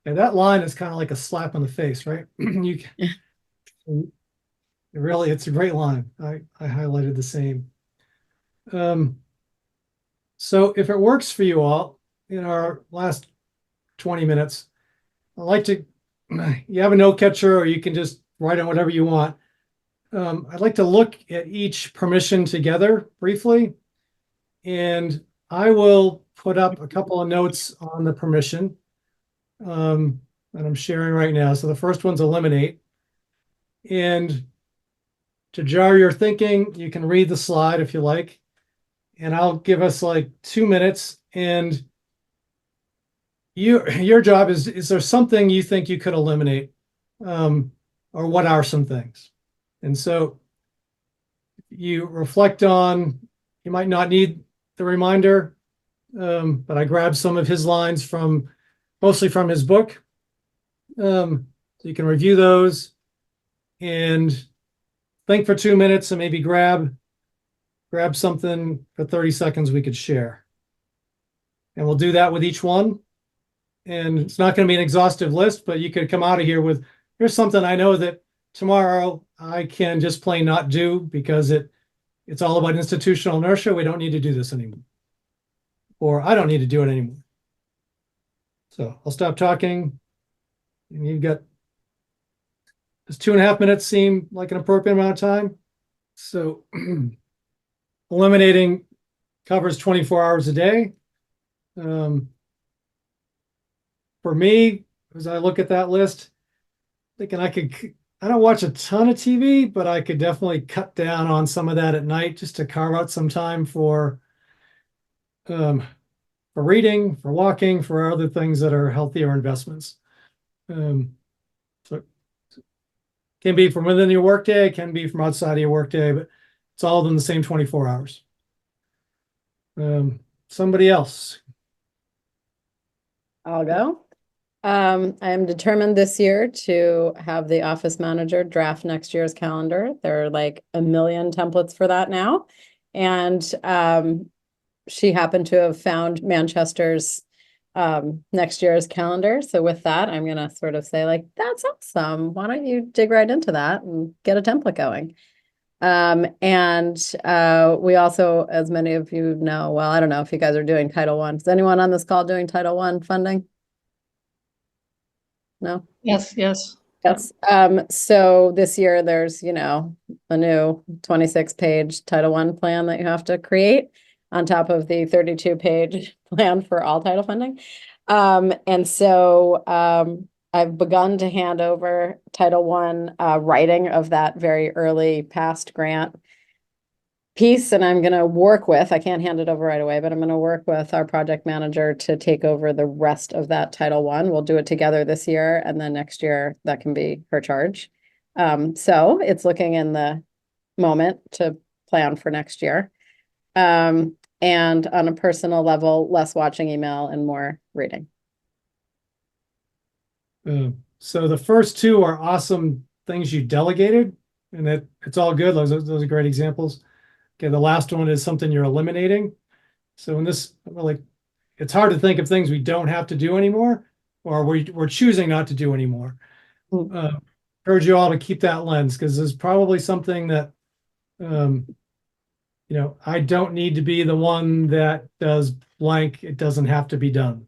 And that line is kind of like a slap on the face, right? You Yeah. really, it's a great line. I highlighted the same. So if it works for you all, in our last 20 minutes, I'd like to, you have a note catcher or you can just write on whatever you want. I'd like to look at each permission together briefly. And I will put up a couple of notes on the permission that I'm sharing right now. So the first one's eliminate. And to jar your thinking, you can read the slide if you like. And I'll give us like 2 minutes. And your job is there something you think you could eliminate? Or what are some things? And so you reflect on, you might not need the reminder, but I grabbed some of his lines mostly from his book. So you can review those and think for 2 minutes and maybe grab something for 30 seconds we could share. And we'll do that with each one. And it's not going to be an exhaustive list, but you could come out of here with, here's something I know that tomorrow I can just plain not do because it's all about institutional inertia. We don't need to do this anymore. Or I don't need to do it anymore. So I'll stop talking. And you've got, does 2.5 minutes seem like an appropriate amount of time? So eliminating covers 24 hours a day. For me, as I look at that list, thinking I don't watch a ton of TV, but I could definitely cut down on some of that at night just to carve out some time for reading, for walking, for other things that are healthier investments. So it can be from within your workday, can be from outside of your workday, but it's all in the same 24 hours. Somebody else. I'll go. I am determined this year to have the office manager draft next year's calendar. There are like a million templates for that now. And she happened to have found Manchester's next year's calendar. So with that, I'm going to sort of say like, that's awesome. Why don't you dig right into that and get a template going? We also, as many of you know, well, I don't know if you guys are doing Title I. Is anyone on this call doing Title I funding? No? Yes, yes. Yes. So this year there's, a new 26-page Title I plan that you have to create on top of the 32-page plan for all title funding. I've begun to hand over Title I writing of that very early past grant piece, and I'm going to work with, I can't hand it over right away, but I'm going to work with our project manager to take over the rest of that Title I. We'll do it together this year, and then next year that can be her charge. So it's looking in the moment to plan for next year. And on a personal level, less watching email and more reading. So the first two are awesome things you delegated, and it's all good. Those are great examples. Okay, the last one is something you're eliminating. So in this, it's hard to think of things we don't have to do anymore, or we're choosing not to do anymore. Encourage you all to keep that lens, because there's probably something that, I don't need to be the one that does blank. It doesn't have to be done.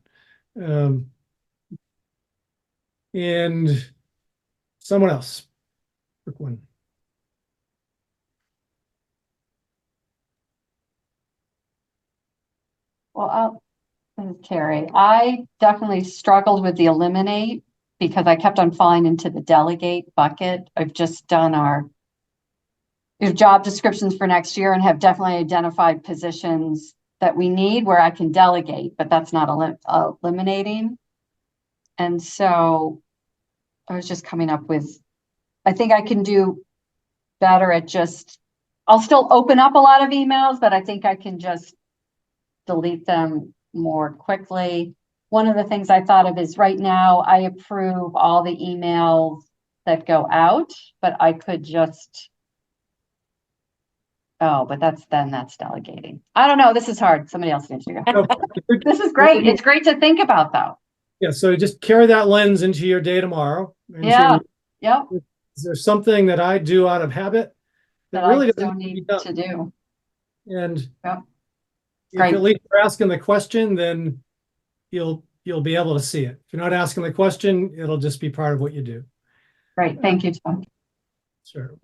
And someone else, quick one. Well, this is Carrie. I definitely struggled with the eliminate because I kept on falling into the delegate bucket. I've just done our job descriptions for next year and have definitely identified positions that we need where I can delegate, but that's not eliminating. And so I was just coming up with I think I can do better at I'll still open up a lot of emails, but I think I can just delete them more quickly. One of the things I thought of is right now I approve all the emails that go out, but I could just, oh, but that's delegating. I don't know. This is hard. Somebody else needs to go. So, This is great. It's great to think about though. yeah, so just carry that lens into your day tomorrow. Yeah. Yep. Is there something that I do out of habit that That I really still doesn't need need to to be do. done? And Yep. if Great. at least you're asking the question, then you'll be able to see it. If you're not asking the question, it'll just be part of what you do. Great. Thank you, Tom. Sure.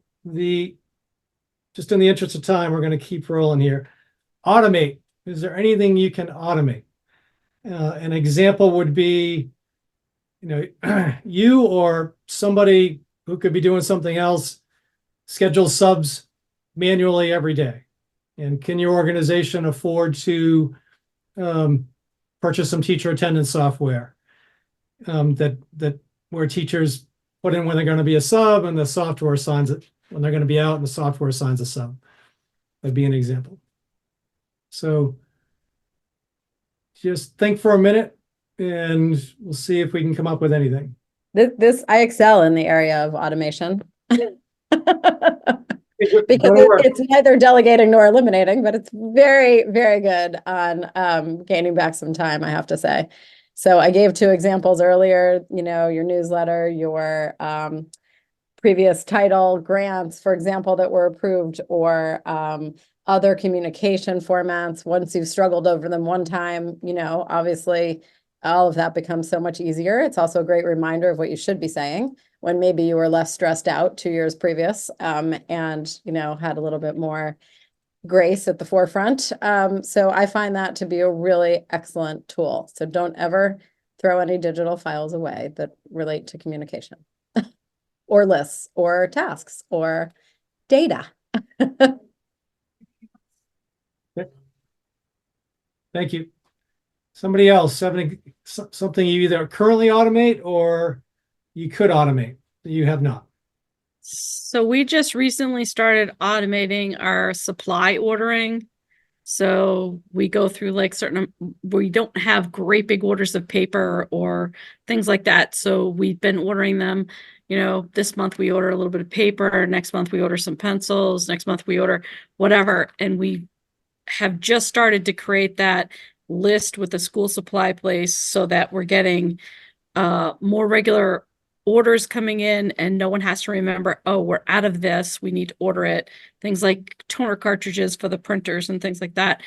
Just in the interest of time, we're going to keep rolling here. Automate. Is there anything you can automate? An example would be, you or somebody who could be doing something else, schedule subs manually every day. And can your organization afford to purchase some teacher attendance software that where teachers put in when they're going to be a sub and the software assigns it when they're going to be out and the software assigns a sub? That'd be an example. So just think for a minute and we'll see if we can come up with anything. I excel in the area of automation. Because That'll work. it's neither delegating nor eliminating, but it's very, very good on gaining back some time, I have to say. So I gave 2 examples earlier, your newsletter, your previous title grants, for example, that were approved, or other communication formats. Once you've struggled over them one time, obviously all of that becomes so much easier. It's also a great reminder of what you should be saying when maybe you were less stressed out 2 years previous, and, had a little bit more grace at the forefront. So I find that to be a really excellent tool. So don't ever throw any digital files away that relate to communication or lists or tasks or data. Thank you. Somebody else, something you either currently automate or you could automate that you have not. So we just recently started automating our supply ordering. So we go through like we don't have great big orders of paper or things like that. So we've been ordering them, this month we order a little bit of paper, next month we order some pencils, next month we order whatever. And we have just started to create that list with the school supply place so that we're getting more regular orders coming in and no one has to remember, oh, we're out of this, we need to order it. Things like toner cartridges for the printers and things like that.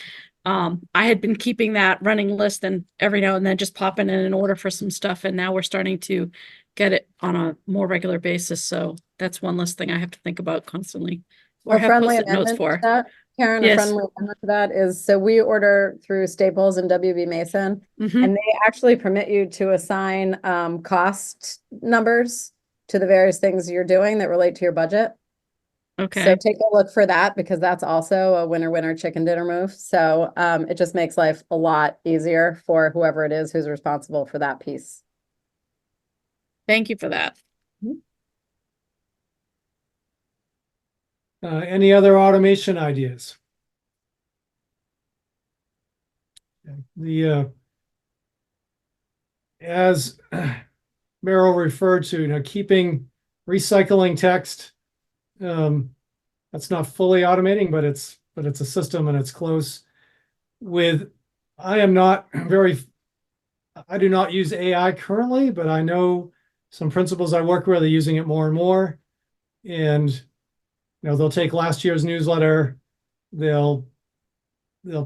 I had been keeping that running list and every now and then just popping in an order for some stuff. And now we're starting to get it on a more regular basis. So that's one less thing I have to think about constantly. Or A have friendly post-it notes amendment for. to that, Karen, a Yes. friendly amendment to that is, so we order through Staples and WB Mason, Mhm. and they actually permit you to assign cost numbers to the various things you're doing that relate to your budget. So Okay. take a look for that, because that's also a winner chicken dinner move. So it just makes life a lot easier for whoever it is who's responsible for that piece. Thank you for that. Any other automation ideas? As Meryl referred to, keeping recycling text, that's not fully automating, but it's a system and it's close. I do not use AI currently, but I know some principals I work with are using it more and more. And they'll take last year's newsletter, they'll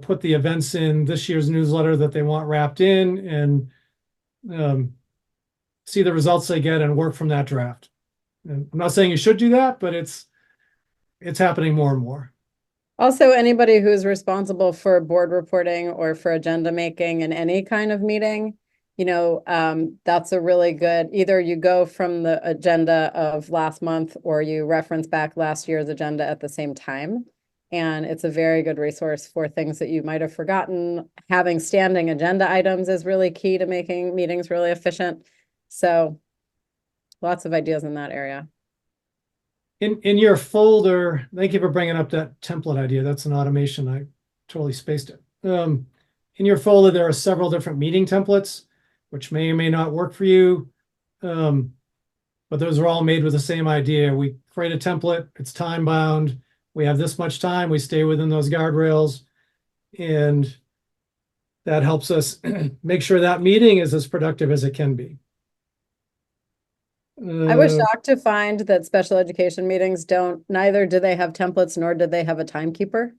put the events in this year's newsletter that they want wrapped in, and see the results they get and work from that draft. And I'm not saying you should do that, but it's happening more and more. Also, anybody who's responsible for board reporting or for agenda making in any kind of meeting, that's a really good, either you go from the agenda of last month or you reference back last year's agenda at the same time. And it's a very good resource for things that you might have forgotten. Having standing agenda items is really key to making meetings really efficient. So lots of ideas in that area. in your folder, thank you for bringing up that template idea. That's an automation. I totally spaced it. In your folder, there are several different meeting templates, which may or may not work for you. But those are all made with the same idea. We create a template, it's time bound. We have this much time, we stay within those guardrails. And that helps us make sure that meeting is as productive as it can be. I was Uh, shocked to find that special education meetings neither do they have templates nor did they have a timekeeper.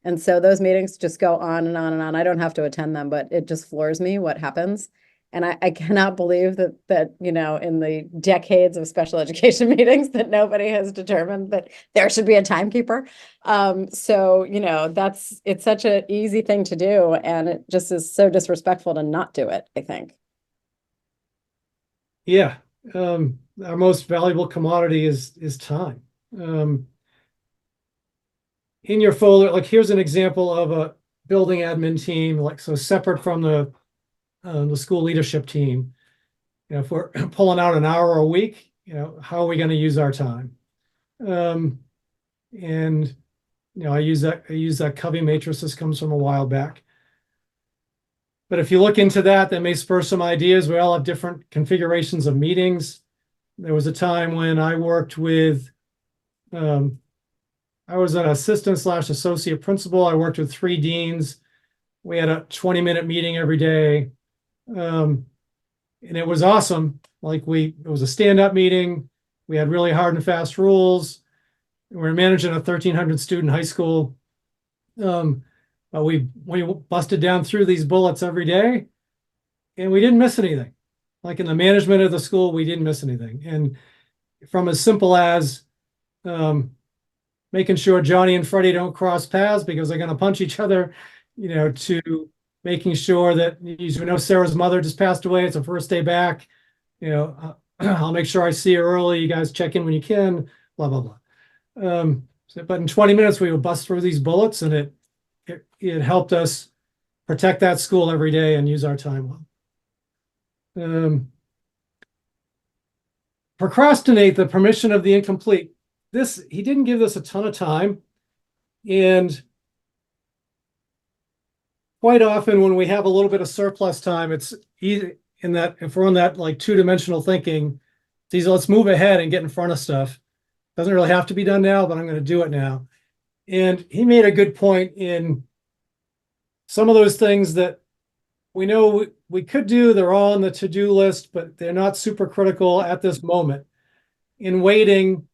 And so those meetings just go on and on and on. I don't have to attend them, but it just floors me what happens. And I cannot believe that, you know, in the decades of special education meetings that nobody has determined that there should be a timekeeper. So, you know, it's such an easy thing to do. And it just is so disrespectful to not do it, I think. yeah, our most valuable commodity is time. In your folder, like here's an example of a building admin team, like so separate from the school leadership team. You know, if we're pulling out an hour a week, you know, how are we going to use our time? And you know, I use that Covey matrix. This comes from a while back. But if you look into that, that may spur some ideas. We all have different configurations of meetings. There was a time when I worked with, I was an assistant / associate principal. I worked with 3 deans. We had a 20-minute meeting every day. And it was awesome. Like it was a stand-up meeting. We had really hard and fast rules. We were managing a 1,300 student high school. But we busted down through these bullets every day and we didn't miss anything. Like in the management of the school, we didn't miss anything. And from as simple as making sure Johnny and Freddie don't cross paths because they're going to punch each other, you know, to making sure that, you know, Sarah's mother just passed away. It's her first day back. You know, I'll make sure I see her early. You guys check in when you can, blah, blah, blah. But in 20 minutes, we would bust through these bullets and it helped us protect that school every day and use our time well. Procrastinate the permission of the incomplete. He didn't give this a ton of time. And quite often when we have a little bit of surplus time, it's easy in that if we're on that like 2-dimensional thinking, it's easy, let's move ahead and get in front of stuff. Doesn't really have to be done now, but I'm going to do it now. And he made a good point in some of those things that we know we could do, they're all on the to-do list, but they're not super critical at this moment. In waiting,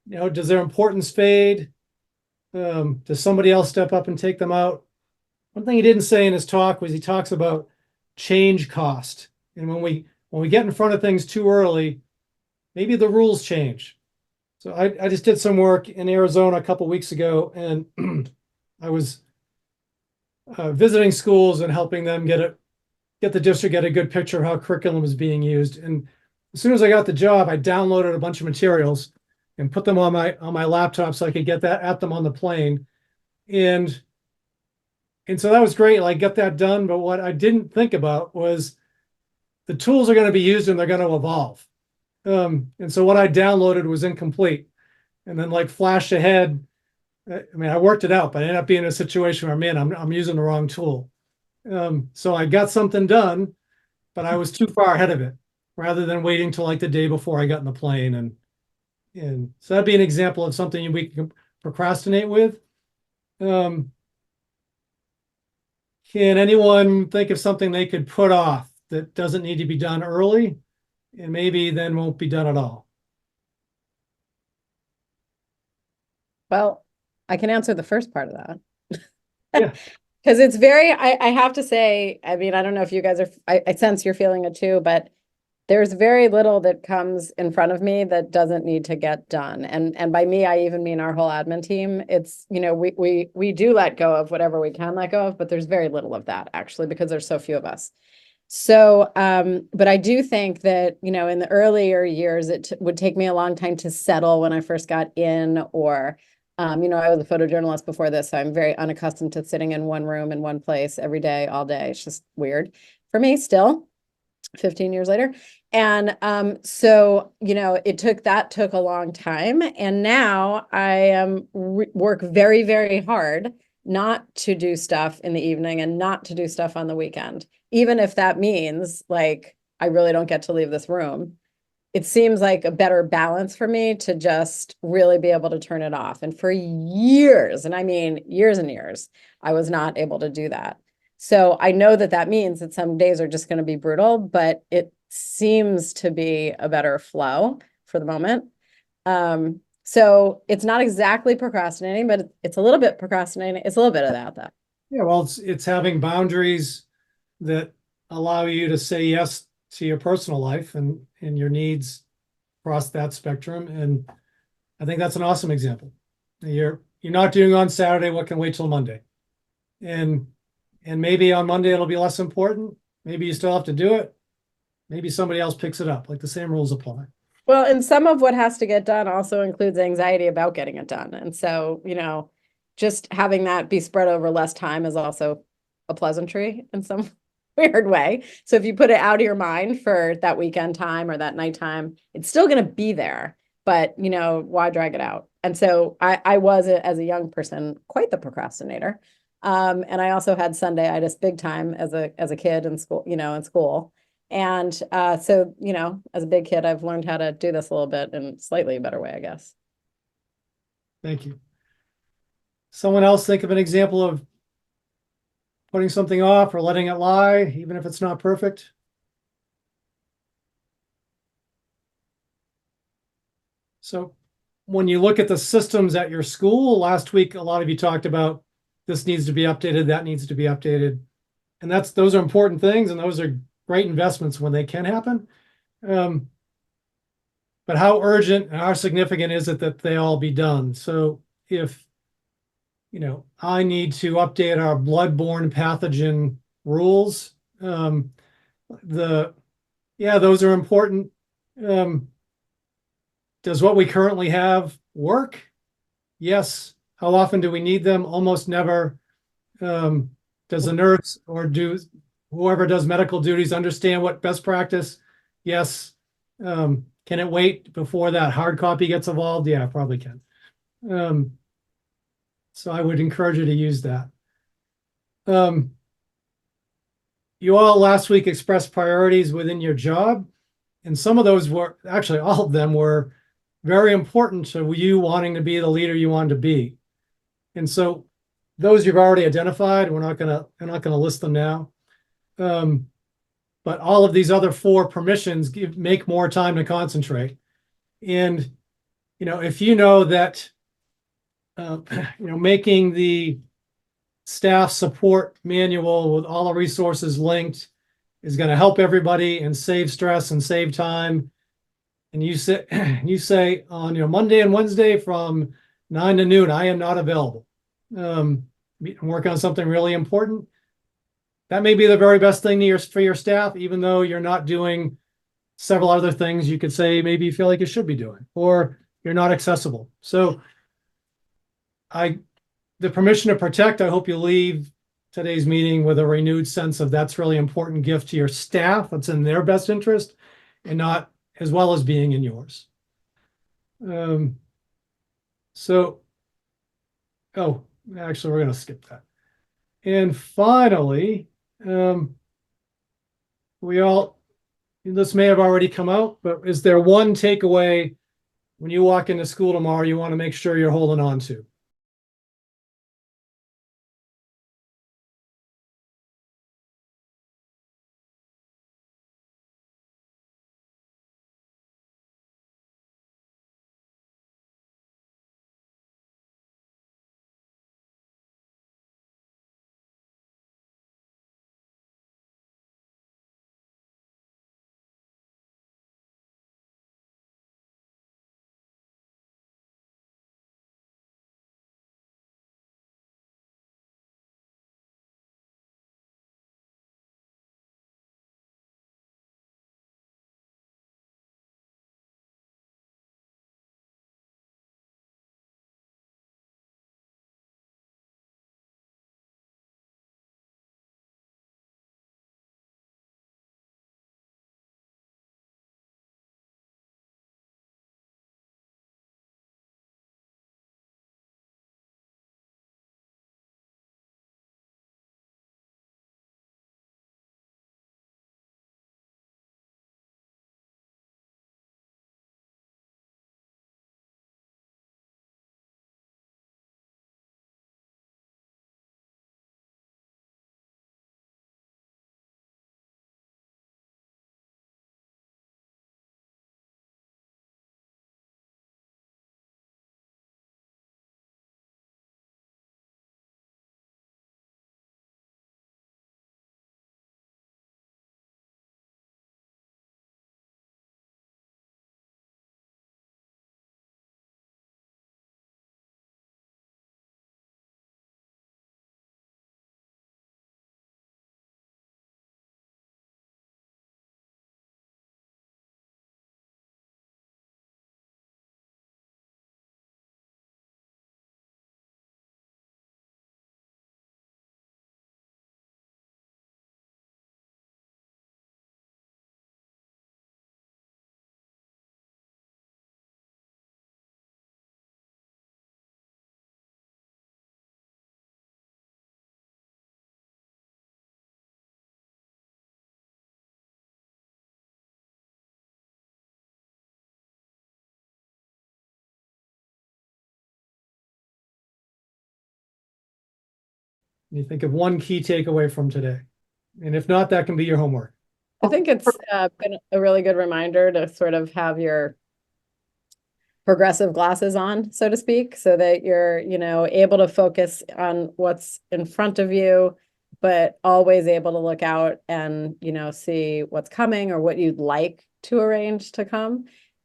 you know, does their importance fade? Does somebody else step up and take them out? One thing he didn't say in his talk was he talks about change cost. And when we get in front of things too early, maybe the rules change. So I just did some work in Arizona a couple weeks ago, and I was visiting schools and helping them get the district get a good picture of how curriculum is being used. And as soon as I got the job, I downloaded a bunch of materials and put them on my laptop so I could get that at them on the plane. And so that was great. Like, get that done. But what I didn't think about was the tools are going to be used and they're going to evolve. And so what I downloaded was incomplete, and then like flashed ahead. I mean, I worked it out, but I ended up being in a situation where, man, I'm using the wrong tool. So I got something done, but I was too far ahead of it rather than waiting till like the day before I got in the plane. And so that'd be an example of something we can procrastinate with. Can anyone think of something they could put off that doesn't need to be done early and maybe then won't be done at all? Well, I can answer the first part of that. Yeah. Because it's very, I have to say, I mean, I don't know if you guys are, I sense you're feeling it too, but there's very little that comes in front of me that doesn't need to get done. And by me, I even mean our whole admin team. It's, you know, we do let go of whatever we can let go of, but there's very little of that actually, because there's so few of us. So, but I do think that, you know, in the earlier years, it would take me a long time to settle when I first got in, or, you know, I was a photojournalist before this, so I'm very unaccustomed to sitting in one room in one place every day, all day. It's just weird for me still. 15 years later. And so, you know, that took a long time. And now I work very, very hard not to do stuff in the evening and not to do stuff on the weekend, even if that means like I really don't get to leave this room. It seems like a better balance for me to just really be able to turn it off. And for years, and I mean years and years, I was not able to do that. So I know that that means that some days are just going to be brutal, but it seems to be a better flow for the moment. So it's not exactly procrastinating, but it's a little bit procrastinating. It's a little bit of that, though. Yeah, well, it's having boundaries that allow you to say yes to your personal life and your needs across that spectrum. And I think that's an awesome example. You're not doing on Saturday what can wait till Monday. And maybe on Monday it'll be less important. Maybe you still have to do it. Maybe somebody else picks it up. Like the same rules apply. Well, and some of what has to get done also includes anxiety about getting it done. And so, you know, just having that be spread over less time is also a pleasantry in some weird way. So if you put it out of your mind for that weekend time or that nighttime, it's still going to be there, but you know, why drag it out? And so I was, as a young person, quite the procrastinator. And I also had Sundayitis big time as a kid in school, you know, in school. And so, you know, as a big kid, I've learned how to do this a little bit in slightly a better way, I guess. Thank you. Someone else think of an example of putting something off or letting it lie, even if it's not perfect? So when you look at the systems at your school, last week, a lot of you talked about this needs to be updated, that needs to be updated. And those are important things, and those are great investments when they can happen. But how urgent and how significant is it that they all be done? So if, you know, I need to update our bloodborne pathogen rules, those are important. Does what we currently have work? Yes. How often do we need them? Almost never. Does the nurse or whoever does medical duties understand what best practice? Yes. Can it wait before that hard copy gets evolved? Yeah, probably can. So I would encourage you to use that. You all last week expressed priorities within your job, and some of those were actually all of them were very important to you wanting to be the leader you wanted to be. And so those you've already identified, we're not gonna list them now. But all of these other 4 permissions make more time to concentrate. And you know, if you know that you know, making the staff support manual with all the resources linked is going to help everybody and save stress and save time. And you say on, you know, Monday and Wednesday from 9 to noon, I am not available. Work on something really important. That may be the very best thing for your staff, even though you're not doing several other things you could say maybe you feel like you should be doing, or you're not accessible. So the permission to protect, I hope you leave today's meeting with a renewed sense of that's really important gift to your staff. That's in their best interest and not as well as being in yours. Actually, we're going to skip that. And finally, this may have already come out, but is there one takeaway when you walk into school tomorrow you want to make sure you're holding on to? You think of one key takeaway from today. And if not, that can be your homework. I think it's been a really good reminder to sort of have your progressive glasses on, so to speak, so that you're, able to focus on what's in front of you, but always able to look out and, see what's coming or what you'd like to arrange to come.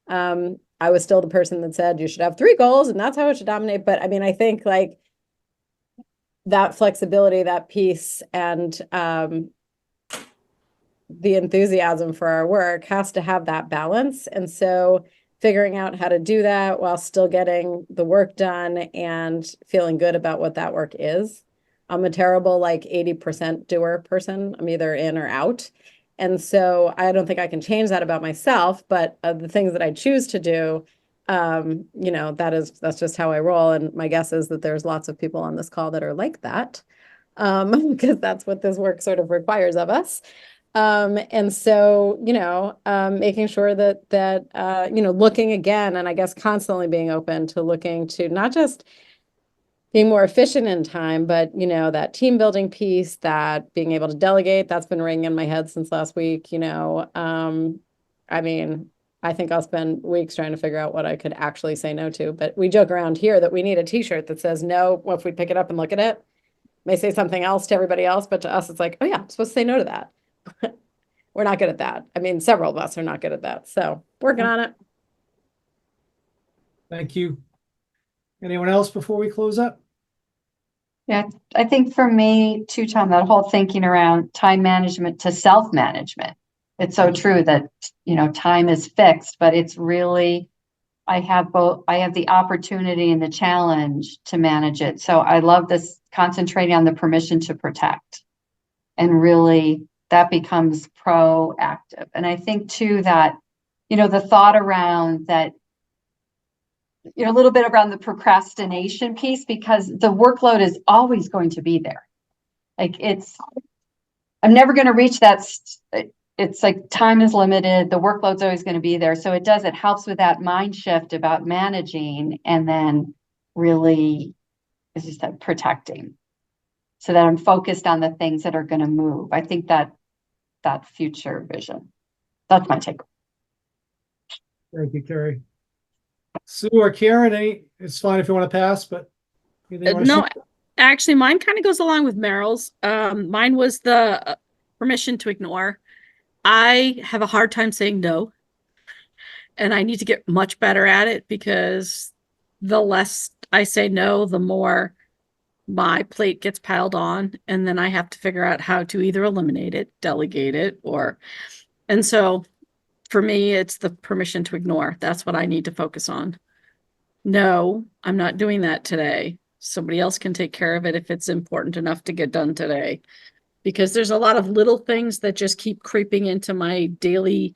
I was still the person that said you should have 3 goals and that's how it should dominate. But I mean, I think like that flexibility, that piece, and the enthusiasm for our work has to have that balance. And so figuring out how to do that while still getting the work done and feeling good about what that work is. I'm a terrible 80% doer person. I'm either in or out. And so I don't think I can change that about myself, but the things that I choose to do, that's just how I roll. And my guess is that there's lots of people on this call that are like that, because that's what this work sort of requires of us. And so, making sure that looking again, and I guess constantly being open to looking to not just being more efficient in time, but, that team building piece, that being able to delegate, that's been ringing in my head since last week. I mean, I think I'll spend weeks trying to figure out what I could actually say no to, but we joke around here that we need a t-shirt that says no. If we pick it up and look at it, may say something else to everybody else, but to us, it's like, oh yeah, I'm supposed to say no to that. We're not good at that. I mean, several of us are not good at that. So working on it. Thank you. Anyone else before we close up? Yeah, I think for me too, Tom, that whole thinking around time management to self-management. It's so true that, time is fixed, but it's really, I have the opportunity and the challenge to manage it. So I love this concentrating on the permission to protect, and really that becomes proactive. And I think too that, the thought around that, a little bit around the procrastination piece, because the workload is always going to be there. I'm never going to reach that. It's like time is limited. The workload's always going to be there. So it helps with that mind shift about managing, and then really, as you said, protecting, so that I'm focused on the things that are going to move. I think that future vision, that's my take. Thank you, Carrie. Sue or Karen, it's fine if you want to pass, but anything you want to No, share? actually, mine kind of goes along with Meryl's. Mine was the permission to ignore. I have a hard time saying no, and I need to get much better at it, because the less I say no, the more my plate gets piled on, and then I have to figure out how to either eliminate it, delegate it, and so for me, it's the permission to ignore. That's what I need to focus on. No, I'm not doing that today. Somebody else can take care of it if it's important enough to get done today. Because there's a lot of little things that just keep creeping into my daily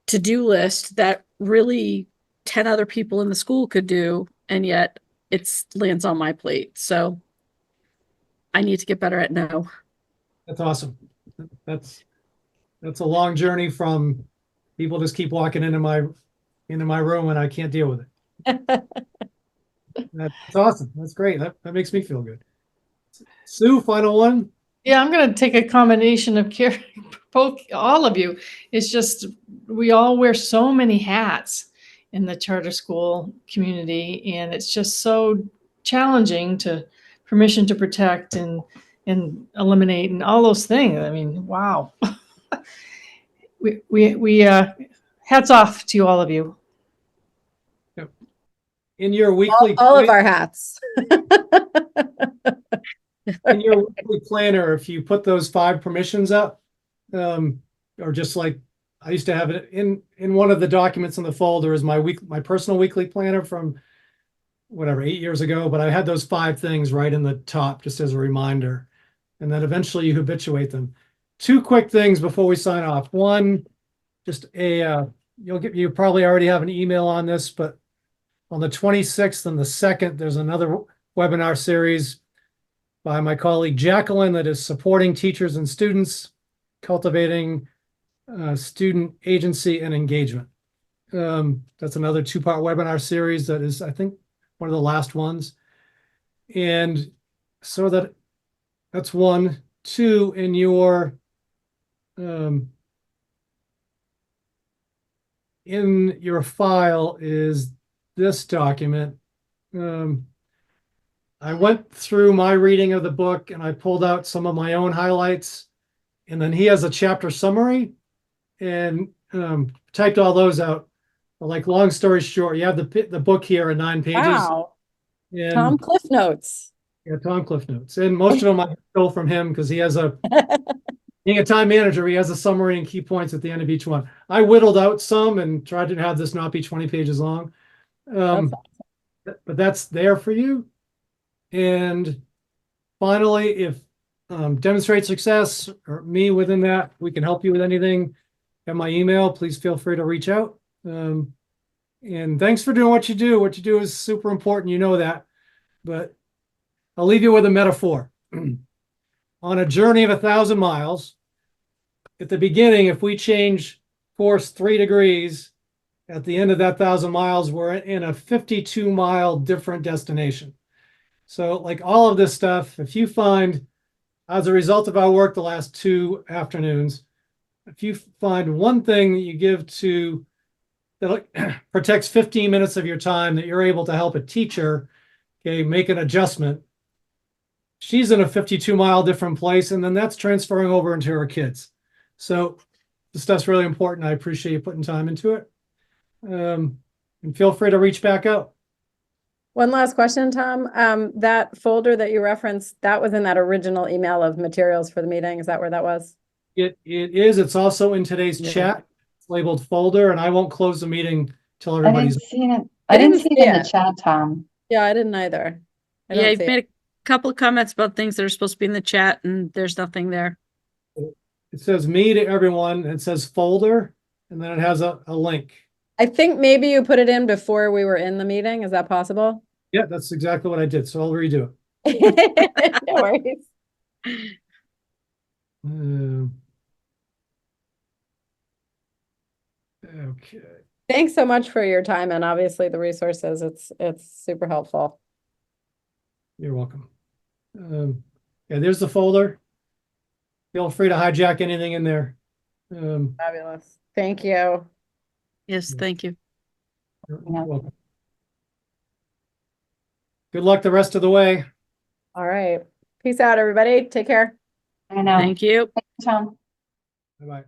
to-do list that really 10 other people in the school could do, and yet it lands on my plate. So I need to get better at no. That's awesome. That's a long journey from people just keep walking into my room and I can't deal with it. That's awesome. That's great. That makes me feel good. Sue, final one. Yeah, I'm going to take a combination of both, all of you. It's just, we all wear so many hats in the charter school community, and it's just so challenging to permission to protect and eliminate and all those things. I mean, wow. we hats off to all of you. In your weekly All of our hats. in your weekly planner, if you put those 5 permissions up, or just like I used to have it in one of the documents in the folder is my personal weekly planner from whatever 8 years ago, but I had those 5 things right in the top just as a reminder, and then eventually you habituate them. 2 quick things before we sign off. One, just you probably already have an email on this, but on the 26th and the 2nd, there's another webinar series by my colleague Jacqueline that is supporting teachers and students, cultivating student agency and engagement. That's another 2-part webinar series that is, I think, one of the last ones. And so that That's one. Two, in your file is this document. I went through my reading of the book and I pulled out some of my own highlights. And then he has a chapter summary and typed all those out. But like, long story short, you have the book here in 9 pages. Wow. And Tom Cliff Notes. yeah, Tom Cliff Notes. And most of them I stole from him because he has being a time manager, he has a summary and key points at the end of each one. I whittled out some and tried to have this not be 20 pages long. That's But that's there for you. And finally, if demonstrate success or me within that, we can help you with anything. At my email, please feel free to reach out. And thanks for doing what you do. What you do is super important. You know that. But I'll leave you with a metaphor. On a journey of 1,000 miles, at the beginning, if we change course 3 degrees, at the end of that 1,000 miles, we're in a 52-mile different destination. So like all of this stuff, if you find, as a result of our work the last 2 afternoons, if you find one thing that you give to that protects 15 minutes of your time that you're able to help a teacher, okay, make an adjustment, she's in a 52-mile different place, and then that's transferring over into her kids. So this stuff's really important. I appreciate you putting time into it. And feel free to reach back out. One last question, Tom. That folder that you referenced, that was in that original email of materials for the meeting. Is that where that was? It is. It's also in today's Yeah. chat. It's labeled folder, and I won't close the meeting till I didn't everybody's. see it. I didn't see it in the it. chat, Tom. Yeah, I didn't either. I Yeah, don't you've see made it. a couple of comments about things that are supposed to be in the chat and there's nothing there. It says me to everyone. It says folder, and then it has a link. I think maybe you put it in before we were in the meeting. Is that possible? Yeah, that's exactly what I did. So I'll redo it. No worries. Okay. Thanks so much for your time and obviously the resources. It's super helpful. You're welcome. Yeah, there's the folder. Feel free to hijack anything in there. Fabulous. Thank you. Yes, thank you. You're Yeah. welcome. Good luck the rest of the way. All right. Peace out, everybody. Take care. I know. Thank you. Tom. Bye-bye.